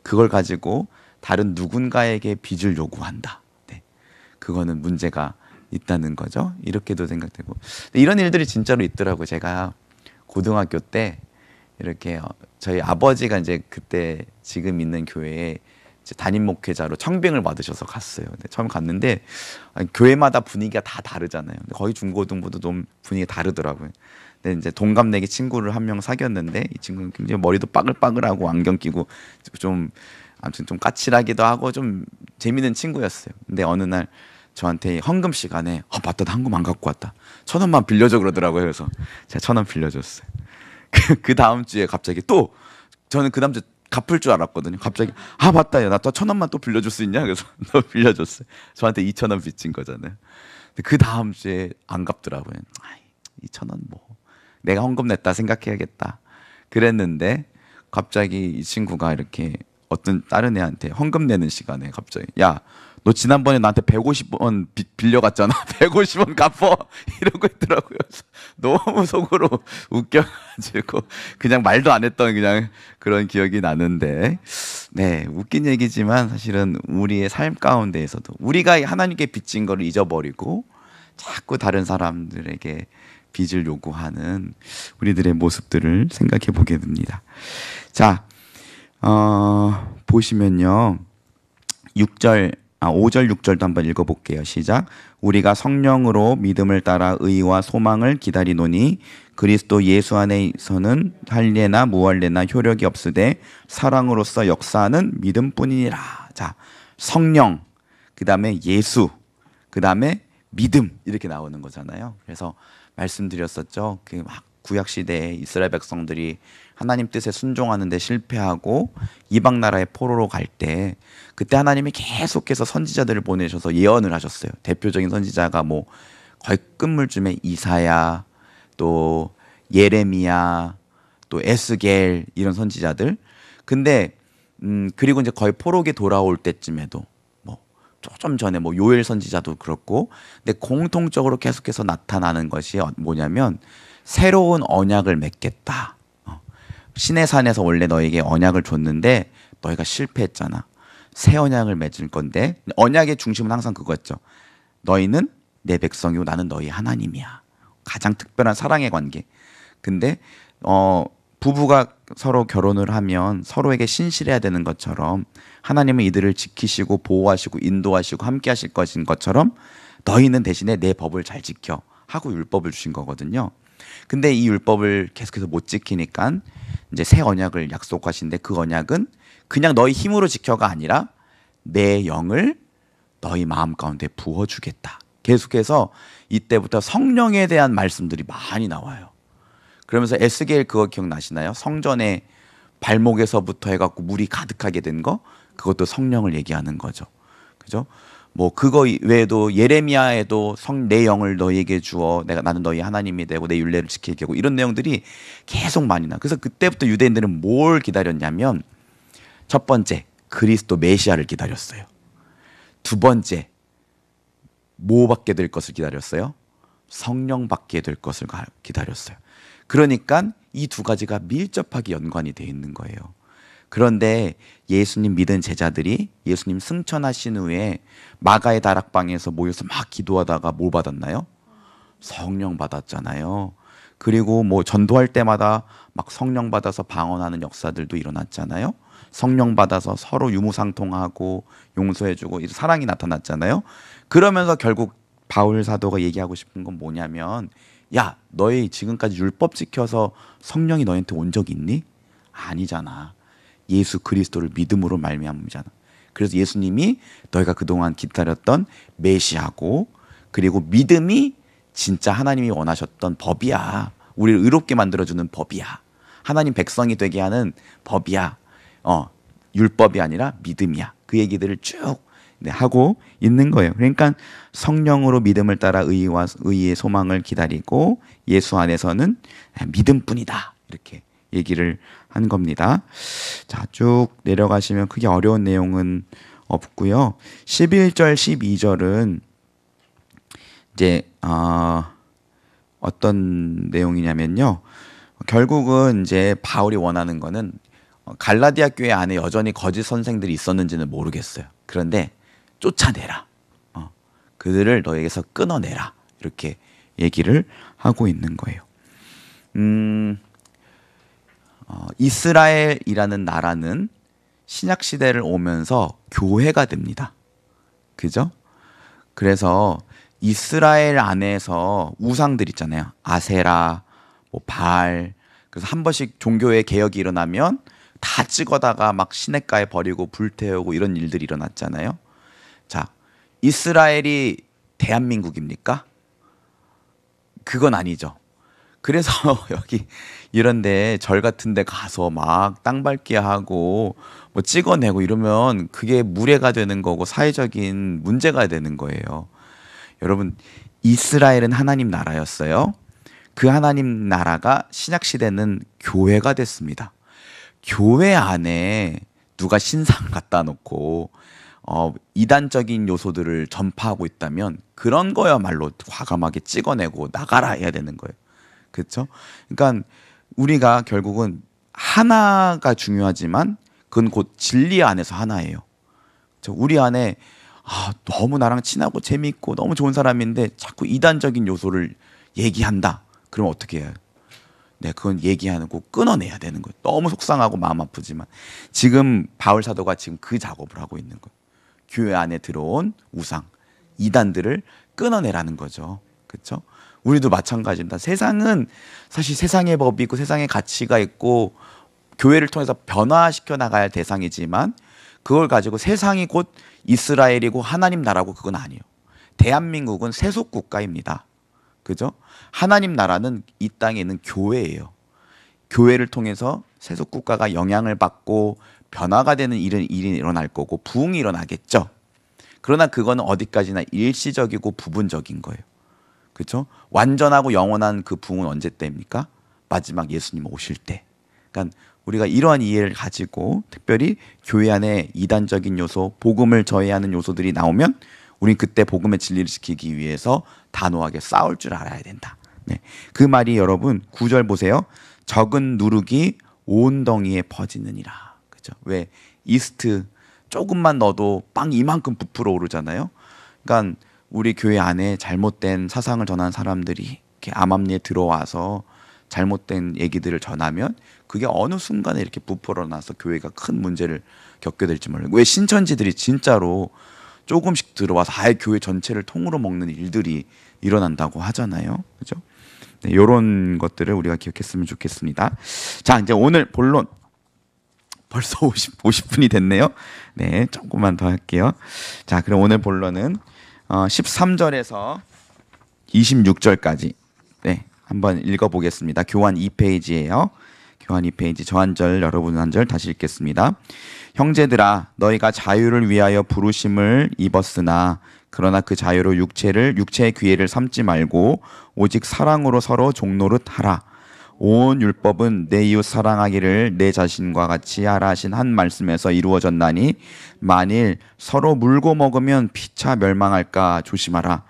그걸 가지고 다른 누군가에게 빚을 요구한다. 네. 그거는 문제가 있다는 거죠. 이렇게도 생각되고, 이런 일들이 진짜로 있더라고요. 제가 고등학교 때 이렇게 저희 아버지가 이제 그때 지금 있는 교회에 이제 담임 목회자로 청빙을 받으셔서 갔어요. 근데 처음 갔는데 교회마다 분위기가 다 다르잖아요. 거의 중고등부도 좀 분위기가 다르더라고요. 근데 이제 동갑내기 친구를 한 명 사귀었는데 이 친구는 굉장히 머리도 빠글빠글하고 안경 끼고 좀 아무튼 좀 까칠하기도 하고 좀 재미있는 친구였어요. 근데 어느 날 저한테 헌금 시간에 맞다, 나 헌금 안 갖고 왔다, 1,000원만 빌려줘 그러더라고요. 그래서 제가 1,000원 빌려줬어요. 그 다음 주에 갑자기 또, 저는 그 다음 주에 갚을 줄 알았거든요. 갑자기 맞다, 야, 나 또 1,000원만 또 빌려줄 수 있냐? 그래서 너 빌려줬어요. 저한테 2,000원 빚진 거잖아요. 근데 그 다음 주에 안 갚더라고요. 2,000원 뭐 내가 헌금 냈다 생각해야겠다 그랬는데, 갑자기 이 친구가 이렇게 어떤 다른 애한테 헌금 내는 시간에 갑자기 야, 너 지난번에 나한테 150원 빌려갔잖아. 150원 갚어. 이러고 있더라고요. 너무 속으로 웃겨가지고 그냥 말도 안 했던 그냥 그런 기억이 나는데, 네, 웃긴 얘기지만 사실은 우리의 삶 가운데에서도 우리가 하나님께 빚진 거를 잊어버리고 자꾸 다른 사람들에게 빚을 요구하는 우리들의 모습들을 생각해 보게 됩니다. 자, 보시면요, 5절 6절도 한번 읽어볼게요. 시작. 우리가 성령으로 믿음을 따라 의와 소망을 기다리노니 그리스도 예수 안에서는 할례나 무할례나 효력이 없으되 사랑으로서 역사하는 믿음뿐이니라. 자, 성령, 그 다음에 예수, 그 다음에 믿음, 이렇게 나오는 거잖아요. 그래서 말씀드렸었죠. 그 막 구약 시대에 이스라엘 백성들이 하나님 뜻에 순종하는데 실패하고 이방 나라의 포로로 갈 때, 그때 하나님이 계속해서 선지자들을 보내셔서 예언을 하셨어요. 대표적인 선지자가 뭐 거의 끝물쯤에 이사야, 또 예레미야, 또 에스겔, 이런 선지자들. 근데 그리고 이제 거의 포로기 돌아올 때쯤에도 뭐 좀 전에 뭐 요엘 선지자도 그렇고, 근데 공통적으로 계속해서 나타나는 것이 뭐냐면 새로운 언약을 맺겠다. 시내산에서 원래 너에게 언약을 줬는데 너희가 실패했잖아. 새 언약을 맺을 건데, 언약의 중심은 항상 그거였죠. 너희는 내 백성이고 나는 너희 하나님이야. 가장 특별한 사랑의 관계. 근데 부부가 서로 결혼을 하면 서로에게 신실해야 되는 것처럼 하나님은 이들을 지키시고 보호하시고 인도하시고 함께 하실 것인 것처럼 너희는 대신에 내 법을 잘 지켜 하고 율법을 주신 거거든요. 근데 이 율법을 계속해서 못 지키니까 이제 새 언약을 약속하신데, 그 언약은 그냥 너희 힘으로 지켜가 아니라 내 영을 너희 마음 가운데 부어주겠다. 계속해서 이때부터 성령에 대한 말씀들이 많이 나와요. 그러면서 에스겔 그거 기억나시나요? 성전에 발목에서부터 해갖고 물이 가득하게 된 거, 그것도 성령을 얘기하는 거죠. 그죠? 뭐 그거 외에도 예레미야에도 내 영을 너희에게 주어 나는 너희 하나님이 되고 내 율례를 지키게 하고, 이런 내용들이 계속 많이 나. 그래서 그때부터 유대인들은 뭘 기다렸냐면, 첫 번째 그리스도 메시아를 기다렸어요. 두 번째 뭐 받게 될 것을 기다렸어요? 성령 받게 될 것을 기다렸어요. 그러니까 이 두 가지가 밀접하게 연관이 되어 있는 거예요. 그런데 예수님 믿은 제자들이 예수님 승천하신 후에 마가의 다락방에서 모여서 막 기도하다가 뭘 받았나요? 성령 받았잖아요. 그리고 뭐 전도할 때마다 막 성령 받아서 방언하는 역사들도 일어났잖아요. 성령 받아서 서로 유무상통하고 용서해주고 사랑이 나타났잖아요. 그러면서 결국 바울 사도가 얘기하고 싶은 건 뭐냐면, 야, 너희 지금까지 율법 지켜서 성령이 너희한테 온 적 있니? 아니잖아. 예수 그리스도를 믿음으로 말미암잖아. 그래서 예수님이 너희가 그동안 기다렸던 메시아고, 그리고 믿음이 진짜 하나님이 원하셨던 법이야. 우리를 의롭게 만들어주는 법이야. 하나님 백성이 되게 하는 법이야. 율법이 아니라 믿음이야. 그 얘기들을 쭉 하고 있는 거예요. 그러니까 성령으로 믿음을 따라 의와 의의 소망을 기다리고 예수 안에서는 믿음뿐이다. 이렇게 얘기를 한 겁니다. 자, 쭉 내려가시면 크게 어려운 내용은 없고요. 11절, 12절은 이제 어떤 내용이냐면요. 결국은 이제 바울이 원하는 거는 갈라디아 교회 안에 여전히 거짓 선생들이 있었는지는 모르겠어요. 그런데 쫓아내라. 그들을 너에게서 끊어내라. 이렇게 얘기를 하고 있는 거예요. 이스라엘이라는 나라는 신약 시대를 오면서 교회가 됩니다. 그죠? 그래서 이스라엘 안에서 우상들 있잖아요. 아세라, 뭐 바알. 그래서 한 번씩 종교의 개혁이 일어나면 다 찍어다가 막 시냇가에 버리고 불태우고 이런 일들이 일어났잖아요. 자, 이스라엘이 대한민국입니까? 그건 아니죠. 그래서 여기 이런데 절 같은 데 가서 막 땅 밟기 하고 뭐 찍어내고 이러면 그게 무례가 되는 거고 사회적인 문제가 되는 거예요. 여러분, 이스라엘은 하나님 나라였어요. 그 하나님 나라가 신약 시대는 교회가 됐습니다. 교회 안에 누가 신상 갖다 놓고 이단적인 요소들을 전파하고 있다면 그런 거야말로 과감하게 찍어내고 나가라 해야 되는 거예요. 그렇죠? 그러니까 우리가 결국은 하나가 중요하지만 그건 곧 진리 안에서 하나예요. 우리 안에 너무 나랑 친하고 재미있고 너무 좋은 사람인데 자꾸 이단적인 요소를 얘기한다. 그럼 어떻게 해요? 네, 그건 얘기하고 끊어내야 되는 거예요. 너무 속상하고 마음 아프지만 지금 바울 사도가 지금 그 작업을 하고 있는 거예요. 교회 안에 들어온 우상, 이단들을 끊어내라는 거죠. 그렇죠? 우리도 마찬가지입니다. 세상은 사실 세상의 법이 있고 세상의 가치가 있고 교회를 통해서 변화시켜 나가야 할 대상이지만 그걸 가지고 세상이 곧 이스라엘이고 하나님 나라고 그건 아니에요. 대한민국은 세속 국가입니다. 그죠? 하나님 나라는 이 땅에 있는 교회예요. 교회를 통해서 세속 국가가 영향을 받고 변화가 되는 일이 일어날 거고 부흥이 일어나겠죠. 그러나 그거는 어디까지나 일시적이고 부분적인 거예요. 그렇죠? 완전하고 영원한 그 부흥은 언제 때입니까? 마지막 예수님 오실 때. 그러니까 우리가 이러한 이해를 가지고 특별히 교회 안에 이단적인 요소, 복음을 저해하는 요소들이 나오면 우린 그때 복음의 진리를 지키기 위해서 단호하게 싸울 줄 알아야 된다. 네. 그 말이 여러분 9절 보세요. 적은 누룩이 온 덩이에 퍼지느니라. 그죠? 왜 이스트 조금만 넣어도 빵 이만큼 부풀어 오르잖아요. 그러니까 우리 교회 안에 잘못된 사상을 전한 사람들이 이렇게 암암리에 들어와서 잘못된 얘기들을 전하면 그게 어느 순간에 이렇게 부풀어 나서 교회가 큰 문제를 겪게 될지 몰라요. 왜 신천지들이 진짜로 조금씩 들어와서 아예 교회 전체를 통으로 먹는 일들이 일어난다고 하잖아요. 그죠? 네, 이런 것들을 우리가 기억했으면 좋겠습니다. 자, 이제 오늘 본론 벌써 50분이 됐네요. 네, 조금만 더 할게요. 자, 그럼 오늘 본론은 13절에서 26절까지 네, 한번 읽어보겠습니다. 교환 2페이지예요. 교환 2페이지 저 한 절 여러분 한 절 다시 읽겠습니다. 형제들아 너희가 자유를 위하여 부르심을 입었으나 그러나 그 자유로 육체의 기회를 삼지 말고 오직 사랑으로 서로 종노릇 하라. 온 율법은 내 이웃 사랑하기를 내 자신과 같이 하라 하신 한 말씀에서 이루어졌나니 만일 서로 물고 먹으면 피차 멸망할까 조심하라.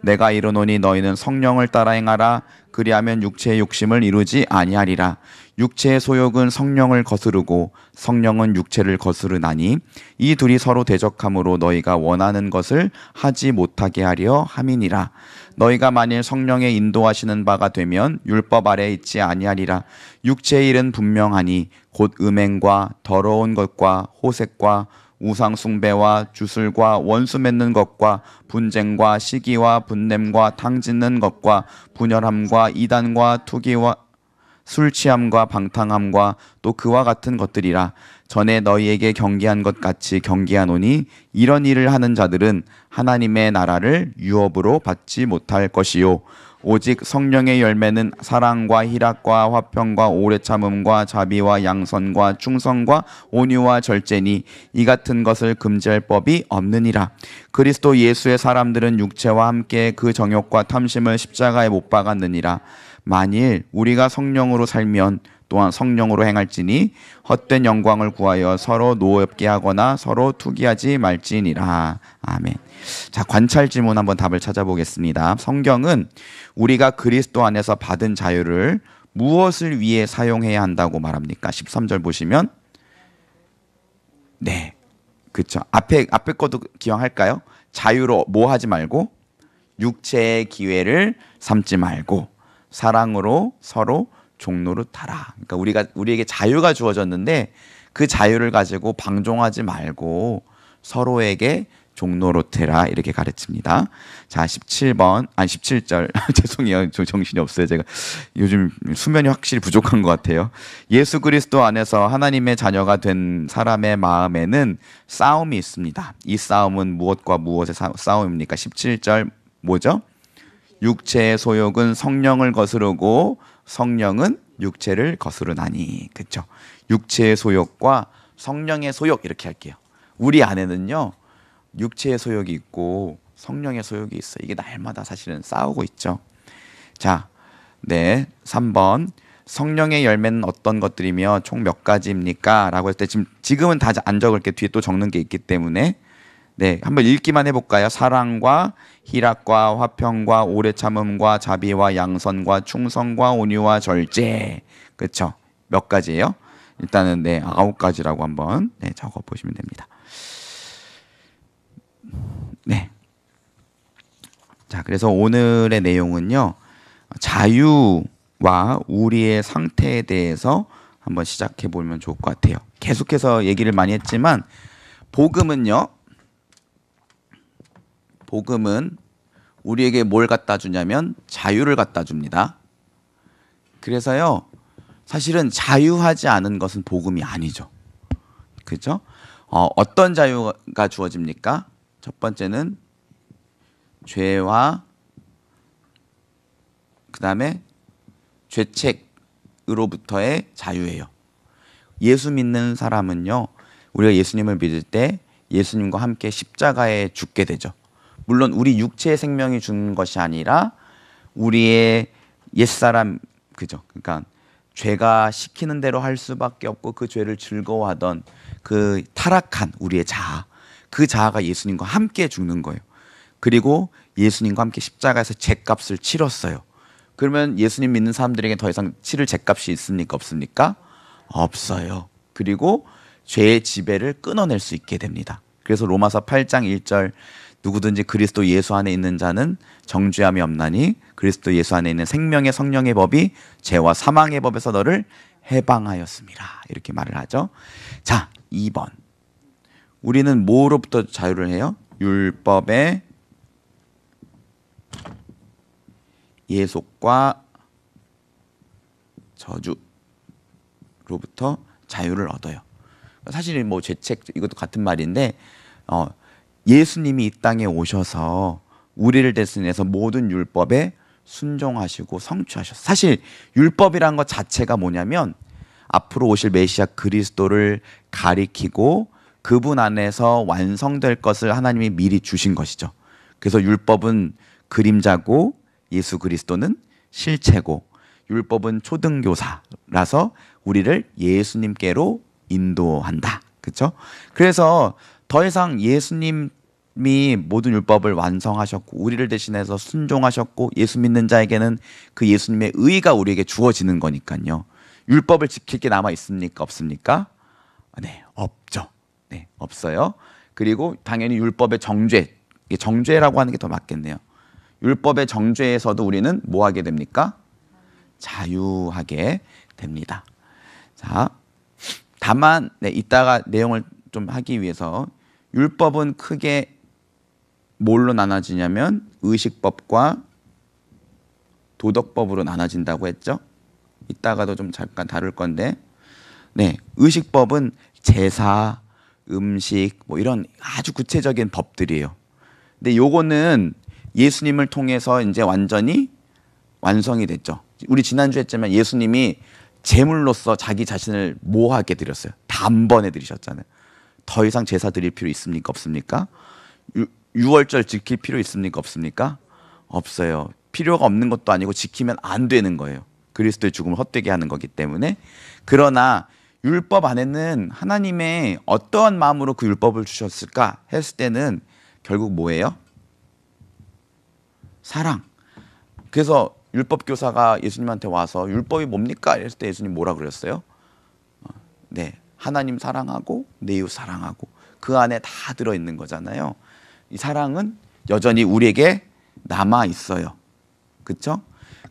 내가 이르노니 너희는 성령을 따라 행하라. 그리하면 육체의 욕심을 이루지 아니하리라. 육체의 소욕은 성령을 거스르고 성령은 육체를 거스르나니 이 둘이 서로 대적함으로 너희가 원하는 것을 하지 못하게 하려 함이니라. 너희가 만일 성령의 인도하시는 바가 되면 율법 아래에 있지 아니하리라. 육체의 일은 분명하니 곧 음행과 더러운 것과 호색과 우상 숭배와 주술과 원수 맺는 것과 분쟁과 시기와 분냄과 탕짓는 것과 분열함과 이단과 투기와 술 취함과 방탕함과 또 그와 같은 것들이라. 전에 너희에게 경계한 것 같이 경계하노니 이런 일을 하는 자들은 하나님의 나라를 유업으로 받지 못할 것이요 오직 성령의 열매는 사랑과 희락과 화평과 오래 참음과 자비와 양선과 충성과 온유와 절제니 이 같은 것을 금지할 법이 없느니라. 그리스도 예수의 사람들은 육체와 함께 그 정욕과 탐심을 십자가에 못 박았느니라. 만일 우리가 성령으로 살면 또한 성령으로 행할지니 헛된 영광을 구하여 서로 노엽게 하거나 서로 투기하지 말지니라. 아멘. 자, 관찰 질문 한번 답을 찾아보겠습니다. 성경은 우리가 그리스도 안에서 받은 자유를 무엇을 위해 사용해야 한다고 말합니까? 13절 보시면 네, 그렇죠. 앞에 것도 기억할까요? 자유로 뭐 하지 말고 육체의 기회를 삼지 말고 사랑으로 서로 종노릇하라. 그러니까 우리에게 자유가 주어졌는데 그 자유를 가지고 방종하지 말고 서로에게 종노릇해라 이렇게 가르칩니다. 자, 17절 죄송해요. 저 정신이 없어요. 제가 요즘 수면이 확실히 부족한 것 같아요. 예수 그리스도 안에서 하나님의 자녀가 된 사람의 마음에는 싸움이 있습니다. 이 싸움은 무엇과 무엇의 싸움입니까? 17절 뭐죠? 육체의 소욕은 성령을 거스르고 성령은 육체를 거스르나니. 그렇죠? 육체의 소욕과 성령의 소욕 이렇게 할게요. 우리 안에는요 육체의 소욕이 있고 성령의 소욕이 있어요. 이게 날마다 사실은 싸우고 있죠. 자, 네, 3번 성령의 열매는 어떤 것들이며 총 몇 가지입니까? 라고 했을 때 지금은 다 안 적을게. 뒤에 또 적는 게 있기 때문에 네, 한번 읽기만 해볼까요? 사랑과 희락과 화평과 오래 참음과 자비와 양선과 충성과 온유와 절제. 그렇죠? 몇 가지예요? 일단은 네, 9가지라고 한번 네, 적어 보시면 됩니다. 네. 자, 그래서 오늘의 내용은요, 자유와 우리의 상태에 대해서 한번 시작해 보면 좋을 것 같아요. 계속해서 얘기를 많이 했지만 복음은 우리에게 뭘 갖다 주냐면 자유를 갖다 줍니다. 그래서요, 사실은 자유하지 않은 것은 복음이 아니죠. 그렇죠? 어떤 자유가 주어집니까? 첫 번째는 죄와 그 다음에 죄책으로부터의 자유예요. 예수 믿는 사람은요, 우리가 예수님을 믿을 때 예수님과 함께 십자가에 죽게 되죠. 물론 우리 육체의 생명이 죽는 것이 아니라 우리의 옛사람, 그죠? 그러니까 죄가 시키는 대로 할 수밖에 없고 그 죄를 즐거워하던 그 타락한 우리의 자아, 그 자아가 예수님과 함께 죽는 거예요. 그리고 예수님과 함께 십자가에서 죄값을 치렀어요. 그러면 예수님 믿는 사람들에게 더 이상 치를 죄값이 있습니까? 없습니까? 없어요. 그리고 죄의 지배를 끊어낼 수 있게 됩니다. 그래서 로마서 8장 1절 누구든지 그리스도 예수 안에 있는 자는 정죄함이 없나니 그리스도 예수 안에 있는 생명의 성령의 법이 죄와 사망의 법에서 너를 해방하였습니다. 이렇게 말을 하죠. 자, 2번. 우리는 뭐로부터 자유를 해요? 율법의 예속과 저주로부터 자유를 얻어요. 사실 뭐 죄책 이것도 같은 말인데 예수님이 이 땅에 오셔서 우리를 대신해서 모든 율법에 순종하시고 성취하셨어요. 사실 율법이란 것 자체가 뭐냐면 앞으로 오실 메시아 그리스도를 가리키고 그분 안에서 완성될 것을 하나님이 미리 주신 것이죠. 그래서 율법은 그림자고 예수 그리스도는 실체고 율법은 초등교사라서 우리를 예수님께로 인도한다. 그렇죠? 그래서 더 이상 예수님 모든 율법을 완성하셨고 우리를 대신해서 순종하셨고 예수 믿는 자에게는 그 예수님의 의가 우리에게 주어지는 거니까요. 율법을 지킬 게 남아 있습니까? 없습니까? 네, 없죠. 네, 없어요. 그리고 당연히 율법의 정죄, 정죄라고 하는 게 더 맞겠네요. 율법의 정죄에서도 우리는 뭐 하게 됩니까? 자유하게 됩니다. 자, 다만 이따가 내용을 좀 하기 위해서 율법은 크게 뭘로 나눠지냐면 의식법과 도덕법으로 나눠진다고 했죠. 이따가도 좀 잠깐 다룰 건데, 의식법은 제사, 음식 뭐 이런 아주 구체적인 법들이에요. 근데 요거는 예수님을 통해서 이제 완전히 완성이 됐죠. 우리 지난주 했지만 예수님이 제물로서 자기 자신을 뭐하게 드렸어요? 단번에 드리셨잖아요. 더 이상 제사 드릴 필요 있습니까? 없습니까? 유월절 지킬 필요 있습니까? 없습니까? 없어요. 필요가 없는 것도 아니고 지키면 안 되는 거예요. 그리스도의 죽음을 헛되게 하는 거기 때문에. 그러나 율법 안에는 하나님의 어떠한 마음으로 그 율법을 주셨을까 했을 때는 결국 뭐예요? 사랑. 그래서 율법 교사가 예수님한테 와서 율법이 뭡니까? 이랬을 때 예수님 뭐라 그랬어요? 하나님 사랑하고 내 이웃 사랑하고 그 안에 다 들어있는 거잖아요. 이 사랑은 여전히 우리에게 남아 있어요. 그렇죠?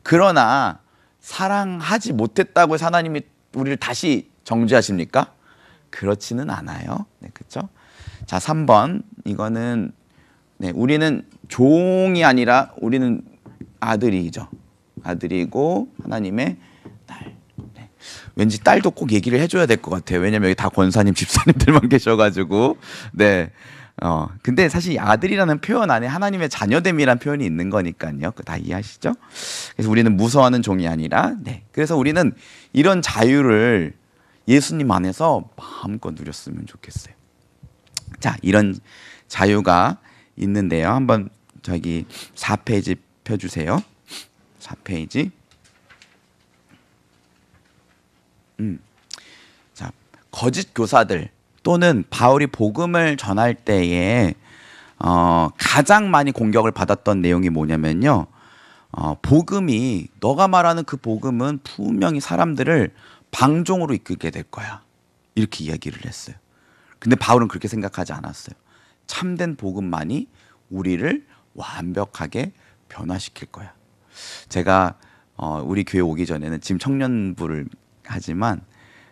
그러나 사랑하지 못했다고 해서 하나님이 우리를 다시 정죄하십니까? 그렇지는 않아요. 그렇죠? 자, 3번 이거는 우리는 종이 아니라 우리는 아들이죠. 아들이고 하나님의 딸. 왠지 딸도 꼭 얘기를 해줘야 될 것 같아요. 왜냐면 여기 다 권사님, 집사님들만 계셔가지고. 근데 사실 아들이라는 표현 안에 하나님의 자녀됨이라는 표현이 있는 거니까요. 다 이해하시죠? 그래서 우리는 무서워하는 종이 아니라, 그래서 우리는 이런 자유를 예수님 안에서 마음껏 누렸으면 좋겠어요. 자, 이런 자유가 있는데요. 한번 저기 4페이지 펴주세요. 4페이지. 자, 거짓 교사들 또는 바울이 복음을 전할 때에 가장 많이 공격을 받았던 내용이 뭐냐면요. 복음이 너가 말하는 그 복음은 분명히 사람들을 방종으로 이끌게 될 거야. 이렇게 이야기를 했어요. 근데 바울은 그렇게 생각하지 않았어요. 참된 복음만이 우리를 완벽하게 변화시킬 거야. 제가 우리 교회 오기 전에는 지금 청년부를 하지만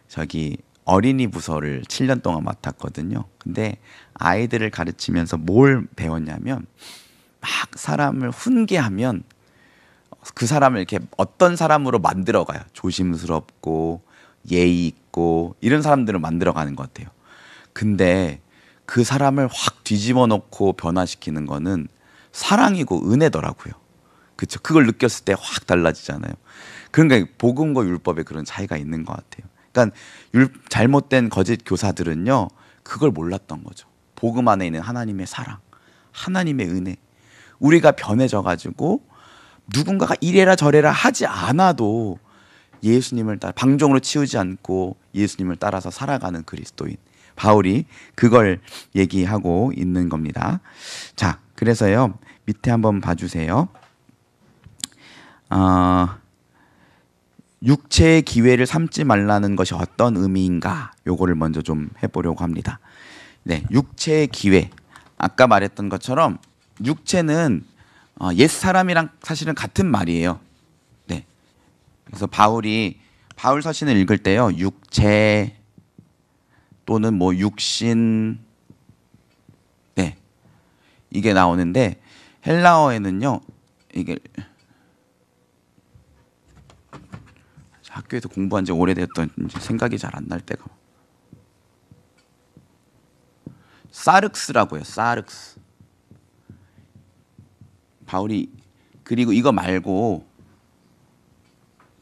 저기 어린이 부서를 7년 동안 맡았거든요. 근데 아이들을 가르치면서 뭘 배웠냐면 막 사람을 훈계하면 그 사람을 이렇게 어떤 사람으로 만들어가요. 조심스럽고 예의 있고 이런 사람들을 만들어가는 것 같아요. 근데 그 사람을 확 뒤집어 놓고 변화시키는 거는 사랑이고 은혜더라고요. 그렇죠? 그걸 느꼈을 때 확 달라지잖아요. 그러니까 복음과 율법에 그런 차이가 있는 것 같아요. 그러니까 잘못된 거짓 교사들은요, 그걸 몰랐던 거죠. 복음 안에 있는 하나님의 사랑, 하나님의 은혜. 우리가 변해져 가지고 누군가가 이래라 저래라 하지 않아도 예수님을 따라 방종으로 치우지 않고 예수님을 따라서 살아가는 그리스도인. 바울이 그걸 얘기하고 있는 겁니다. 자, 그래서요, 밑에 한번 봐주세요. 육체의 기회를 삼지 말라는 것이 어떤 의미인가? 요거를 먼저 좀 해보려고 합니다. 육체의 기회. 아까 말했던 것처럼 육체는 옛 사람이랑 사실은 같은 말이에요. 그래서 바울 서신을 읽을 때요, 육체 또는 뭐 육신, 이게 나오는데 헬라어에는요, 이게 학교에서 공부한 지 오래됐던 생각이 잘 안 날 때가 사륵스라고 해요. 사륵스. 바울이 그리고 이거 말고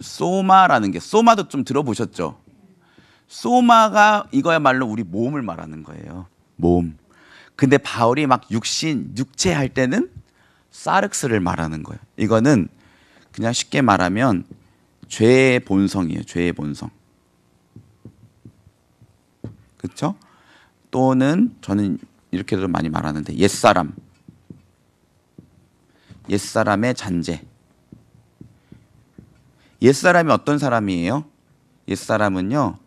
소마라는 게, 소마도 좀 들어보셨죠? 소마가 이거야말로 우리 몸을 말하는 거예요. 몸. 근데 바울이 막 육체 할 때는 사륵스를 말하는 거예요. 이거는 그냥 쉽게 말하면 죄의 본성이에요. 죄의 본성. 그렇죠? 또는 저는 이렇게도 많이 말하는데 옛사람, 옛사람의 잔재. 옛사람이 어떤 사람이에요? 옛사람은요,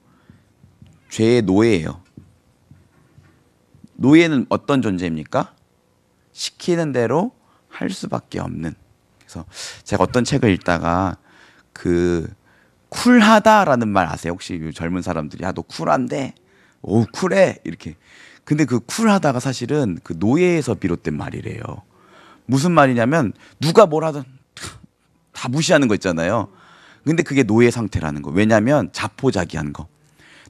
죄의 노예예요. 노예는 어떤 존재입니까? 시키는 대로 할 수밖에 없는. 그래서 제가 어떤 책을 읽다가 그 쿨하다라는 말 아세요? 혹시 젊은 사람들이 너 쿨한데, 오 쿨해 이렇게. 근데 그 쿨하다가 사실은 그 노예에서 비롯된 말이래요. 무슨 말이냐면 누가 뭘 하든 다 무시하는 거 있잖아요. 근데 그게 노예 상태라는 거. 왜냐면 자포자기한 거.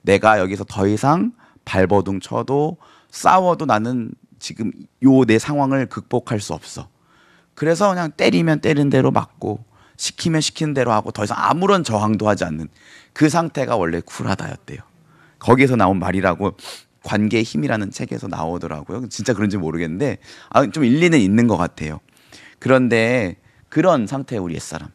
내가 여기서 더 이상 발버둥 쳐도 싸워도 나는 지금 요 내 상황을 극복할 수 없어. 그래서 그냥 때리면 때린 대로 맞고 시키면 시키는 대로 하고 더 이상 아무런 저항도 하지 않는 그 상태가 원래 쿨하다였대요. 거기에서 나온 말이라고 관계의 힘이라는 책에서 나오더라고요. 진짜 그런지 모르겠는데 좀 일리는 있는 것 같아요. 그런데 그런 상태의 우리 옛사람,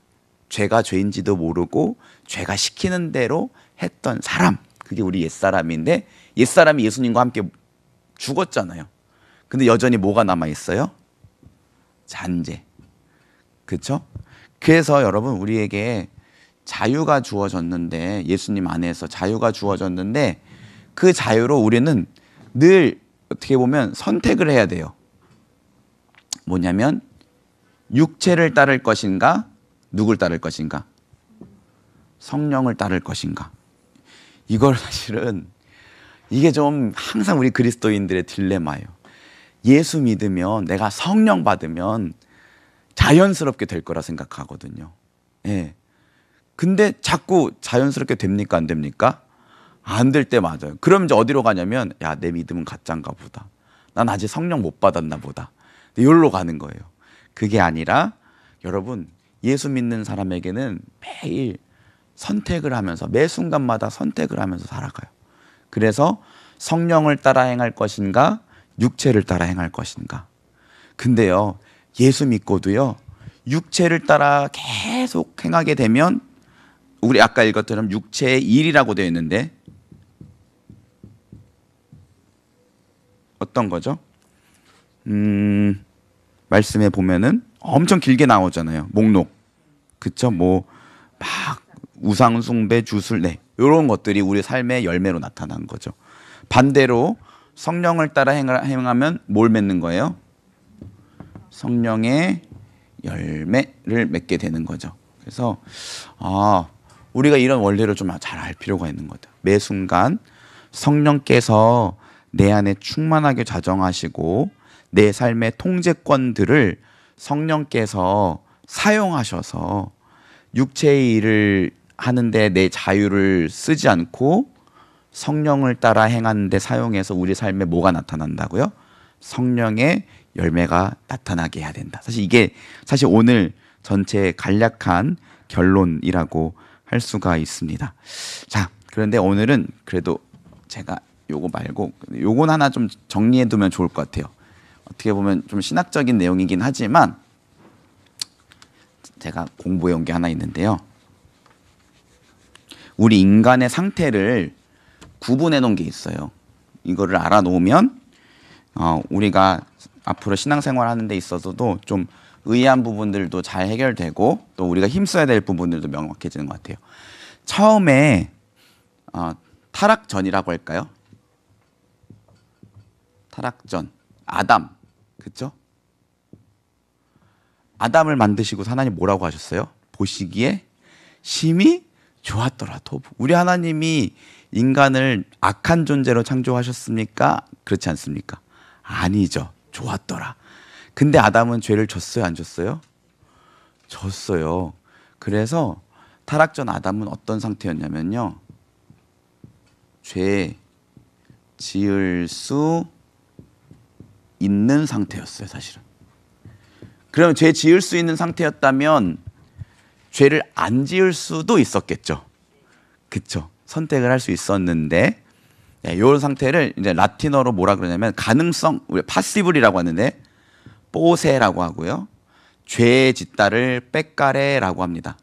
죄가 죄인지도 모르고 죄가 시키는 대로 했던 사람, 그게 우리 옛사람인데 옛사람이 예수님과 함께 죽었잖아요. 근데 여전히 뭐가 남아있어요? 잔재. 그렇죠? 그래서 여러분 우리에게 자유가 주어졌는데, 예수님 안에서 자유가 주어졌는데 그 자유로 우리는 늘 어떻게 보면 선택을 해야 돼요. 뭐냐면 육체를 따를 것인가, 누굴 따를 것인가, 성령을 따를 것인가. 이걸 사실은 이게 좀 항상 우리 그리스도인들의 딜레마예요. 예수 믿으면, 내가 성령 받으면 자연스럽게 될 거라 생각하거든요. 예. 근데 자꾸 자연스럽게 됩니까? 안 됩니까? 안 될 때 맞아요. 그럼 이제 어디로 가냐면, 야, 내 믿음은 가짜인가 보다. 난 아직 성령 못 받았나 보다. 여기로 가는 거예요. 그게 아니라 여러분, 예수 믿는 사람에게는 매일 선택을 하면서, 매 순간마다 선택을 하면서 살아가요. 그래서 성령을 따라 행할 것인가, 육체를 따라 행할 것인가. 근데요, 예수 믿고도요, 육체를 따라 계속 행하게 되면, 우리 아까 읽었던 육체의 일이라고 되어 있는데 어떤 거죠? 말씀에 보면은 엄청 길게 나오잖아요. 목록. 그쵸? 뭐 막 우상 숭배, 주술, 이런 것들이 우리 삶의 열매로 나타난 거죠. 반대로 성령을 따라 행하면 뭘 맺는 거예요? 성령의 열매를 맺게 되는 거죠. 그래서 우리가 이런 원리를 좀 잘 알 필요가 있는 거죠. 매 순간 성령께서 내 안에 충만하게 자정하시고 내 삶의 통제권들을 성령께서 사용하셔서 육체의 일을 하는데 내 자유를 쓰지 않고 성령을 따라 행하는데 사용해서 우리 삶에 뭐가 나타난다고요? 성령의 열매가 나타나게 해야 된다. 사실 이게 오늘 전체의 간략한 결론이라고 할 수가 있습니다. 자, 그런데 오늘은 그래도 제가 요거 말고 요건 하나 좀 정리해 두면 좋을 것 같아요. 어떻게 보면 좀 신학적인 내용이긴 하지만 제가 공부해 온 게 하나 있는데요. 우리 인간의 상태를 구분해 놓은 게 있어요. 이거를 알아놓으면 우리가 앞으로 신앙생활 하는 데 있어서도 좀 의아한 부분들도 잘 해결되고 또 우리가 힘써야 될 부분들도 명확해지는 것 같아요. 처음에 타락 전이라고 할까요? 타락 전, 아담, 그렇죠? 아담을 만드시고 하나님 뭐라고 하셨어요? 보시기에 심히 좋았더라. 우리 하나님이 인간을 악한 존재로 창조하셨습니까? 그렇지 않습니까? 아니죠. 좋았더라. 근데 아담은 죄를 졌어요? 안 졌어요? 졌어요. 그래서 타락 전 아담은 어떤 상태였냐면요, 죄 지을 수 있는 상태였어요. 사실은. 그러면 죄 지을 수 있는 상태였다면 죄를 안 지을 수도 있었겠죠. 그쵸? 선택을 할 수 있었는데, 이 상태를 이제 라틴어로 뭐라 그러냐면 가능성, 우리 파시블이라고 하는데 뽀세라고 하고요, 죄 짓다를 빽가레라고 합니다.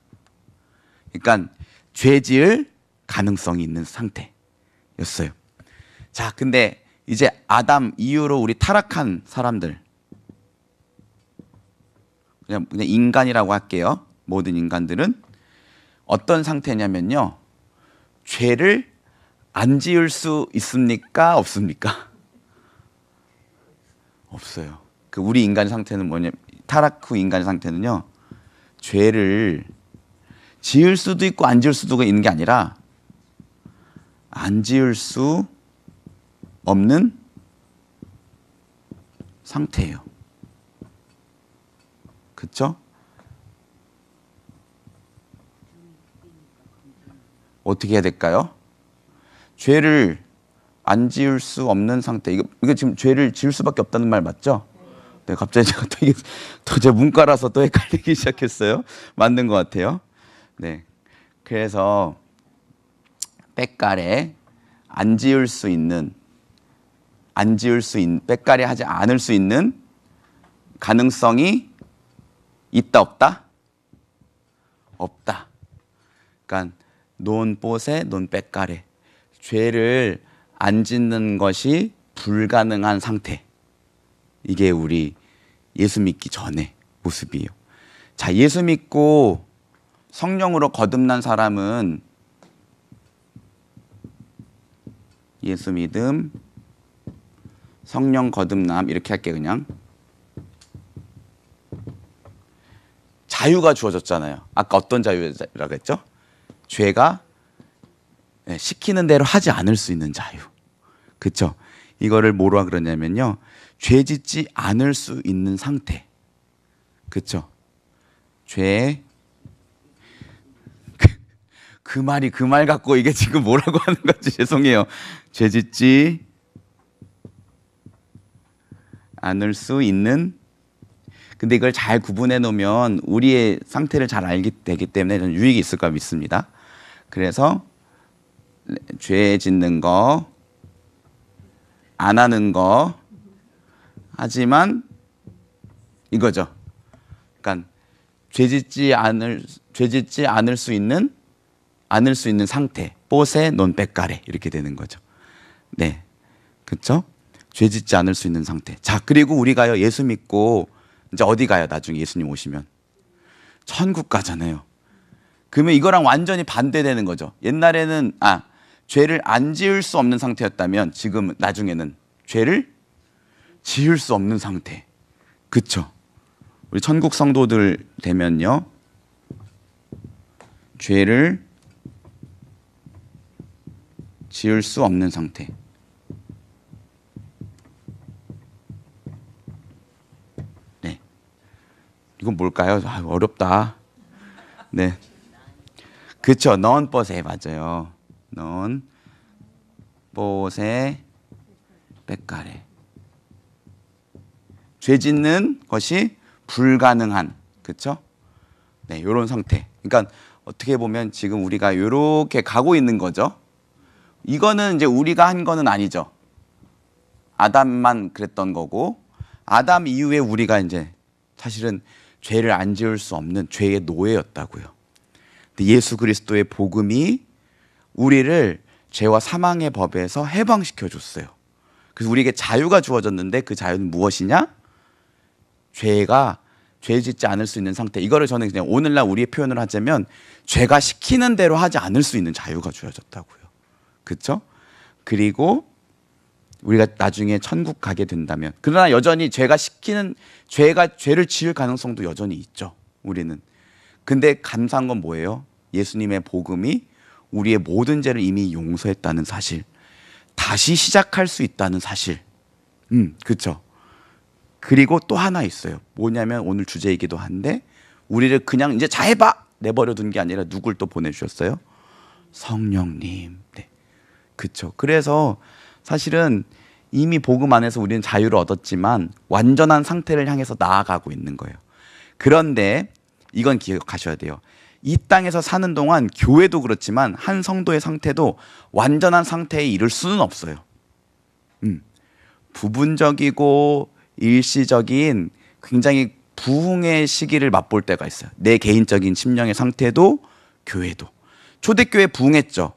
그러니까 죄 지을 가능성이 있는 상태였어요. 자, 근데 이제 아담 이후로 우리 타락한 사람들, 그냥 인간이라고 할게요. 모든 인간들은 어떤 상태냐면요, 죄를 안 지을 수 있습니까? 없습니까? 없어요. 그 우리 인간의 상태는 뭐냐, 타락 후 인간의 상태는요, 죄를 지을 수도 있고 안 지을 수도 있는 게 아니라 안 지을 수 없는 상태예요. 그렇죠? 어떻게 해야 될까요? 죄를 안 지을 수 없는 상태. 이거 지금 죄를 지을 수밖에 없다는 말 맞죠? 네, 갑자기 제가 또 이게 또 제 문과라서 또 헷갈리기 시작했어요. 맞는 것 같아요. 네, 그래서 빽가래 안 지을 수 있는, 빽가래 하지 않을 수 있는 가능성이 있다 없다? 없다. 그러니까 논뽀세 논빽가래, 죄를 안 짓는 것이 불가능한 상태. 이게 우리 예수 믿기 전의 모습이에요. 자, 예수 믿고 성령으로 거듭난 사람은 예수 믿음, 성령 거듭남 이렇게 할게. 그냥 자유가 주어졌잖아요. 아까 어떤 자유라고 했죠? 죄가 시키는 대로 하지 않을 수 있는 자유. 그렇죠? 이거를 뭐라 그러냐면요, 죄 짓지 않을 수 있는 상태. 그렇죠? 죄, 그 말 갖고 이게 지금 뭐라고 하는 건지 죄송해요. 죄 짓지 않을 수 있는. 근데 이걸 잘 구분해 놓으면 우리의 상태를 잘 알게 되기 때문에 저는 유익이 있을 까 믿습니다. 그래서 죄 짓는 거, 안 하는 거, 하지만 이거죠. 그러니까 죄 짓지 않을 수 있는 상태. 뽀세 논빽가래 이렇게 되는 거죠. 네, 그렇죠? 죄 짓지 않을 수 있는 상태. 자, 그리고 우리가요, 예수 믿고 이제 어디 가요? 나중에 예수님 오시면 천국 가잖아요. 그러면 이거랑 완전히 반대되는 거죠. 옛날에는 죄를 안 지을 수 없는 상태였다면 지금 나중에는 죄를 지을 수 없는 상태. 그쵸? 우리 천국 성도들 되면요, 죄를 지을 수 없는 상태. 네. 이건 뭘까요? 어렵다. 네. 그쵸. 넌뽀세 맞아요. 넌뽀세 빽가래. 죄 짓는 것이 불가능한, 그렇죠? 네, 이런 상태. 그러니까 어떻게 보면 지금 우리가 이렇게 가고 있는 거죠. 이거는 이제 우리가 한 거는 아니죠. 아담만 그랬던 거고, 아담 이후에 우리가 이제 사실은 죄를 안 지을 수 없는 죄의 노예였다고요. 근데 예수 그리스도의 복음이 우리를 죄와 사망의 법에서 해방시켜 줬어요. 그래서 우리에게 자유가 주어졌는데 그 자유는 무엇이냐? 죄 짓지 않을 수 있는 상태. 이거를 저는 그냥 오늘날 우리의 표현을 하자면 죄가 시키는 대로 하지 않을 수 있는 자유가 주어졌다고요. 그렇죠? 그리고 우리가 나중에 천국 가게 된다면, 그러나 여전히 죄를 지을 가능성도 여전히 있죠. 우리는. 근데 감사한 건 뭐예요? 예수님의 복음이 우리의 모든 죄를 이미 용서했다는 사실, 다시 시작할 수 있다는 사실. 그렇죠? 그리고 또 하나 있어요. 뭐냐면 오늘 주제이기도 한데, 우리를 그냥 이제 자 해봐 내버려 둔 게 아니라 누굴 또 보내주셨어요? 성령님. 네, 그렇죠. 그래서 사실은 이미 복음 안에서 우리는 자유를 얻었지만 완전한 상태를 향해서 나아가고 있는 거예요. 그런데 이건 기억하셔야 돼요. 이 땅에서 사는 동안 교회도 그렇지만 한 성도의 상태도 완전한 상태에 이를 수는 없어요. 부분적이고 일시적인 굉장히 부흥의 시기를 맛볼 때가 있어요. 내 개인적인 심령의 상태도, 교회도. 초대교회 부흥했죠.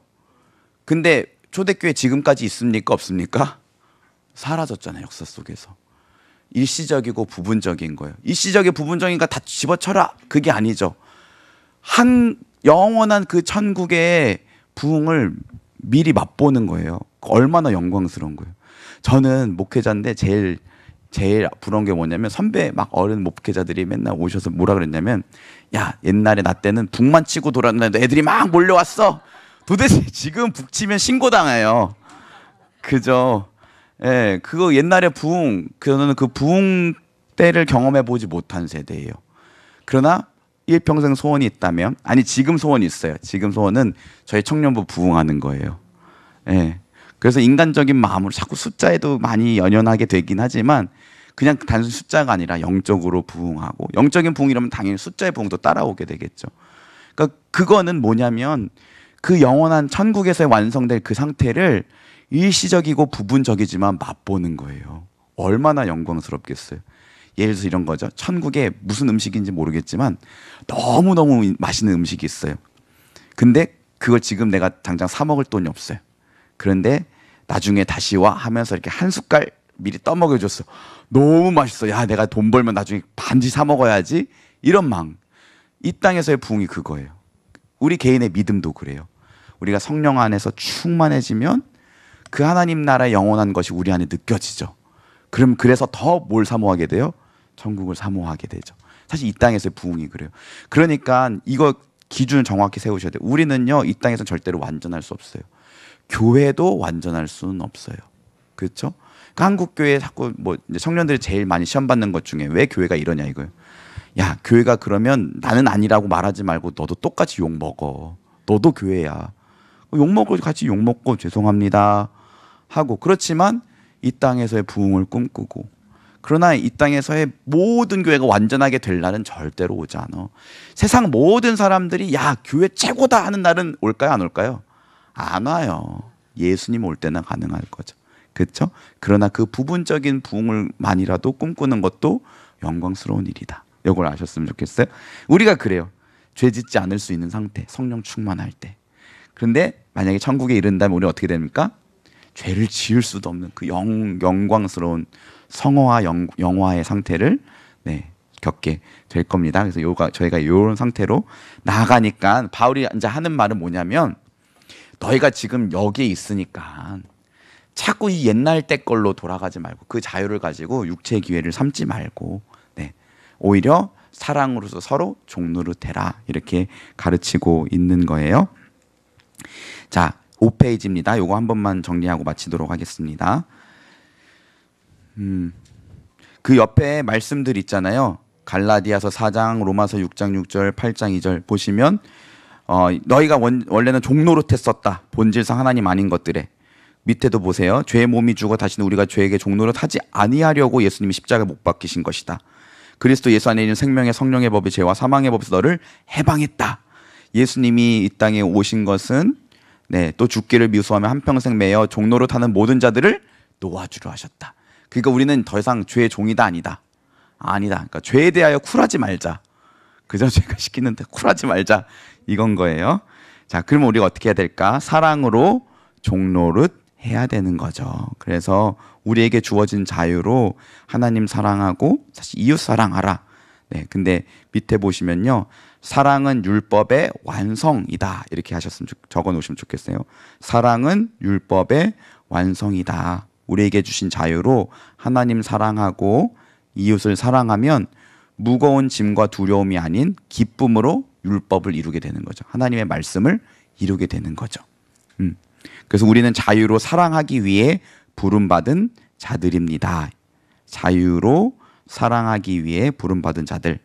근데 초대교회 지금까지 있습니까? 없습니까? 사라졌잖아요. 역사 속에서. 일시적이고 부분적인 거예요. 일시적이고 부분적인가 다 집어쳐라. 그게 아니죠. 한 영원한 그 천국의 부흥을 미리 맛보는 거예요. 얼마나 영광스러운 거예요. 저는 목회자인데 제일 부러운 게 뭐냐면 선배 막 어른 목회자들이 맨날 오셔서 뭐라 그랬냐면 야 옛날에 나 때는 북만 치고 돌았는데 애들이 막 몰려왔어. 도대체 지금 북 치면 신고당해요. 그죠? 예, 그거 옛날에 부흥, 저는 그 부흥 때를 경험해 보지 못한 세대예요. 그러나 일평생 소원이 있다면, 아니 지금 소원이 있어요. 지금 소원은 저희 청년부 부흥하는 거예요. 예. 그래서 인간적인 마음으로 자꾸 숫자에도 많이 연연하게 되긴 하지만 그냥 단순 숫자가 아니라 영적으로 부흥하고, 영적인 부흥이라면 당연히 숫자의 부흥도 따라오게 되겠죠. 그러니까 그거는 뭐냐면 그 영원한 천국에서 완성될 그 상태를 일시적이고 부분적이지만 맛보는 거예요. 얼마나 영광스럽겠어요. 예를 들어서 이런 거죠. 천국에 무슨 음식인지 모르겠지만 너무너무 맛있는 음식이 있어요. 근데 그걸 지금 내가 당장 사 먹을 돈이 없어요. 그런데 나중에 다시 와 하면서 이렇게 한 숟갈 미리 떠먹여줬어. 너무 맛있어. 야, 내가 돈 벌면 나중에 반지 사 먹어야지. 이런 마음. 이 땅에서의 부흥이 그거예요. 우리 개인의 믿음도 그래요. 우리가 성령 안에서 충만해지면 그 하나님 나라의 영원한 것이 우리 안에 느껴지죠. 그럼 그래서 더 뭘 사모하게 돼요? 천국을 사모하게 되죠. 사실 이 땅에서의 부흥이 그래요. 그러니까 이거 기준을 정확히 세우셔야 돼요. 우리는요, 이 땅에서는 절대로 완전할 수 없어요. 교회도 완전할 수는 없어요. 그렇죠? 그러니까 한국 교회 자꾸 뭐 이제 청년들이 제일 많이 시험 받는 것 중에 왜 교회가 이러냐 이거예요. 야, 교회가 그러면 나는 아니라고 말하지 말고 너도 똑같이 욕 먹어. 너도 교회야. 욕 먹고 같이 욕 먹고 죄송합니다 하고. 그렇지만 이 땅에서의 부흥을 꿈꾸고, 그러나 이 땅에서의 모든 교회가 완전하게 될 날은 절대로 오지 않아. 세상 모든 사람들이 야 교회 최고다 하는 날은 올까요 안 올까요? 안 와요. 예수님 올 때나 가능할 거죠. 그렇죠? 그러나 그 부분적인 부흥을만이라도 꿈꾸는 것도 영광스러운 일이다. 이걸 아셨으면 좋겠어요. 우리가 그래요. 죄 짓지 않을 수 있는 상태, 성령 충만할 때. 그런데 만약에 천국에 이른다면 우리 어떻게 됩니까? 죄를 지을 수도 없는 그 영광스러운 성화와 영화의 상태를 겪게 될 겁니다. 그래서 저희가 이런 상태로 나아가니까 바울이 이제 하는 말은 뭐냐면 너희가 지금 여기에 있으니까 자꾸 이 옛날 때 걸로 돌아가지 말고 그 자유를 가지고 육체의 기회를 삼지 말고 오히려 사랑으로서 서로 종노릇해라 이렇게 가르치고 있는 거예요. 자, 5페이지입니다. 요거 한 번만 정리하고 마치도록 하겠습니다. 그 옆에 말씀들 있잖아요. 갈라디아서 4장, 로마서 6장 6절, 8장 2절 보시면 너희가 원래는 종노릇했었다. 본질상 하나님 아닌 것들에. 밑에도 보세요. 죄의 몸이 죽어 다시는 우리가 죄에게 종노릇하지 아니하려고 예수님이 십자가에 못 박히신 것이다. 그리스도 예수 안에 있는 생명의 성령의 법이 죄와 사망의 법에서 너를 해방했다. 예수님이 이 땅에 오신 것은 또 죽기를 미수하며 한평생 매여 종노릇하는 모든 자들을 놓아주려 하셨다. 그러니까 우리는 더 이상 죄의 종이다 아니다. 아니다. 그러니까 죄에 대하여 쿨하지 말자. 그저 죄가 시키는데 쿨하지 말자. 이건 거예요. 자, 그러면 우리가 어떻게 해야 될까? 사랑으로 종노릇 해야 되는 거죠. 그래서 우리에게 주어진 자유로 하나님 사랑하고 사실 이웃 사랑하라. 근데 밑에 보시면요. 사랑은 율법의 완성이다. 이렇게 적어 놓으시면 좋겠어요. 사랑은 율법의 완성이다. 우리에게 주신 자유로 하나님 사랑하고 이웃을 사랑하면 무거운 짐과 두려움이 아닌 기쁨으로 율법을 이루게 되는 거죠. 하나님의 말씀을 이루게 되는 거죠. 그래서 우리는 자유로 사랑하기 위해 부름받은 자들입니다. 자유로 사랑하기 위해 부름받은 자들.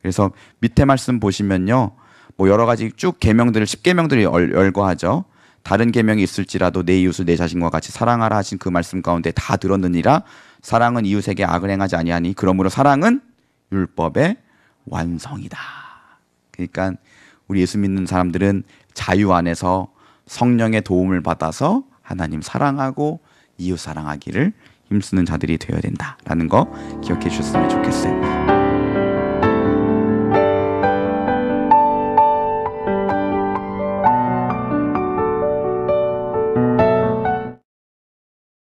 그래서 밑에 말씀 보시면요, 뭐 여러 가지 쭉 계명들을 10계명들이 열거하죠. 다른 계명이 있을지라도 내 이웃을 내 자신과 같이 사랑하라 하신 그 말씀 가운데 다 들었느니라. 사랑은 이웃에게 악을 행하지 아니하니 그러므로 사랑은 율법의 완성이다. 그러니까 우리 예수 믿는 사람들은 자유 안에서 성령의 도움을 받아서 하나님 사랑하고 이웃 사랑하기를 힘쓰는 자들이 되어야 된다라는 거 기억해 주셨으면 좋겠어요.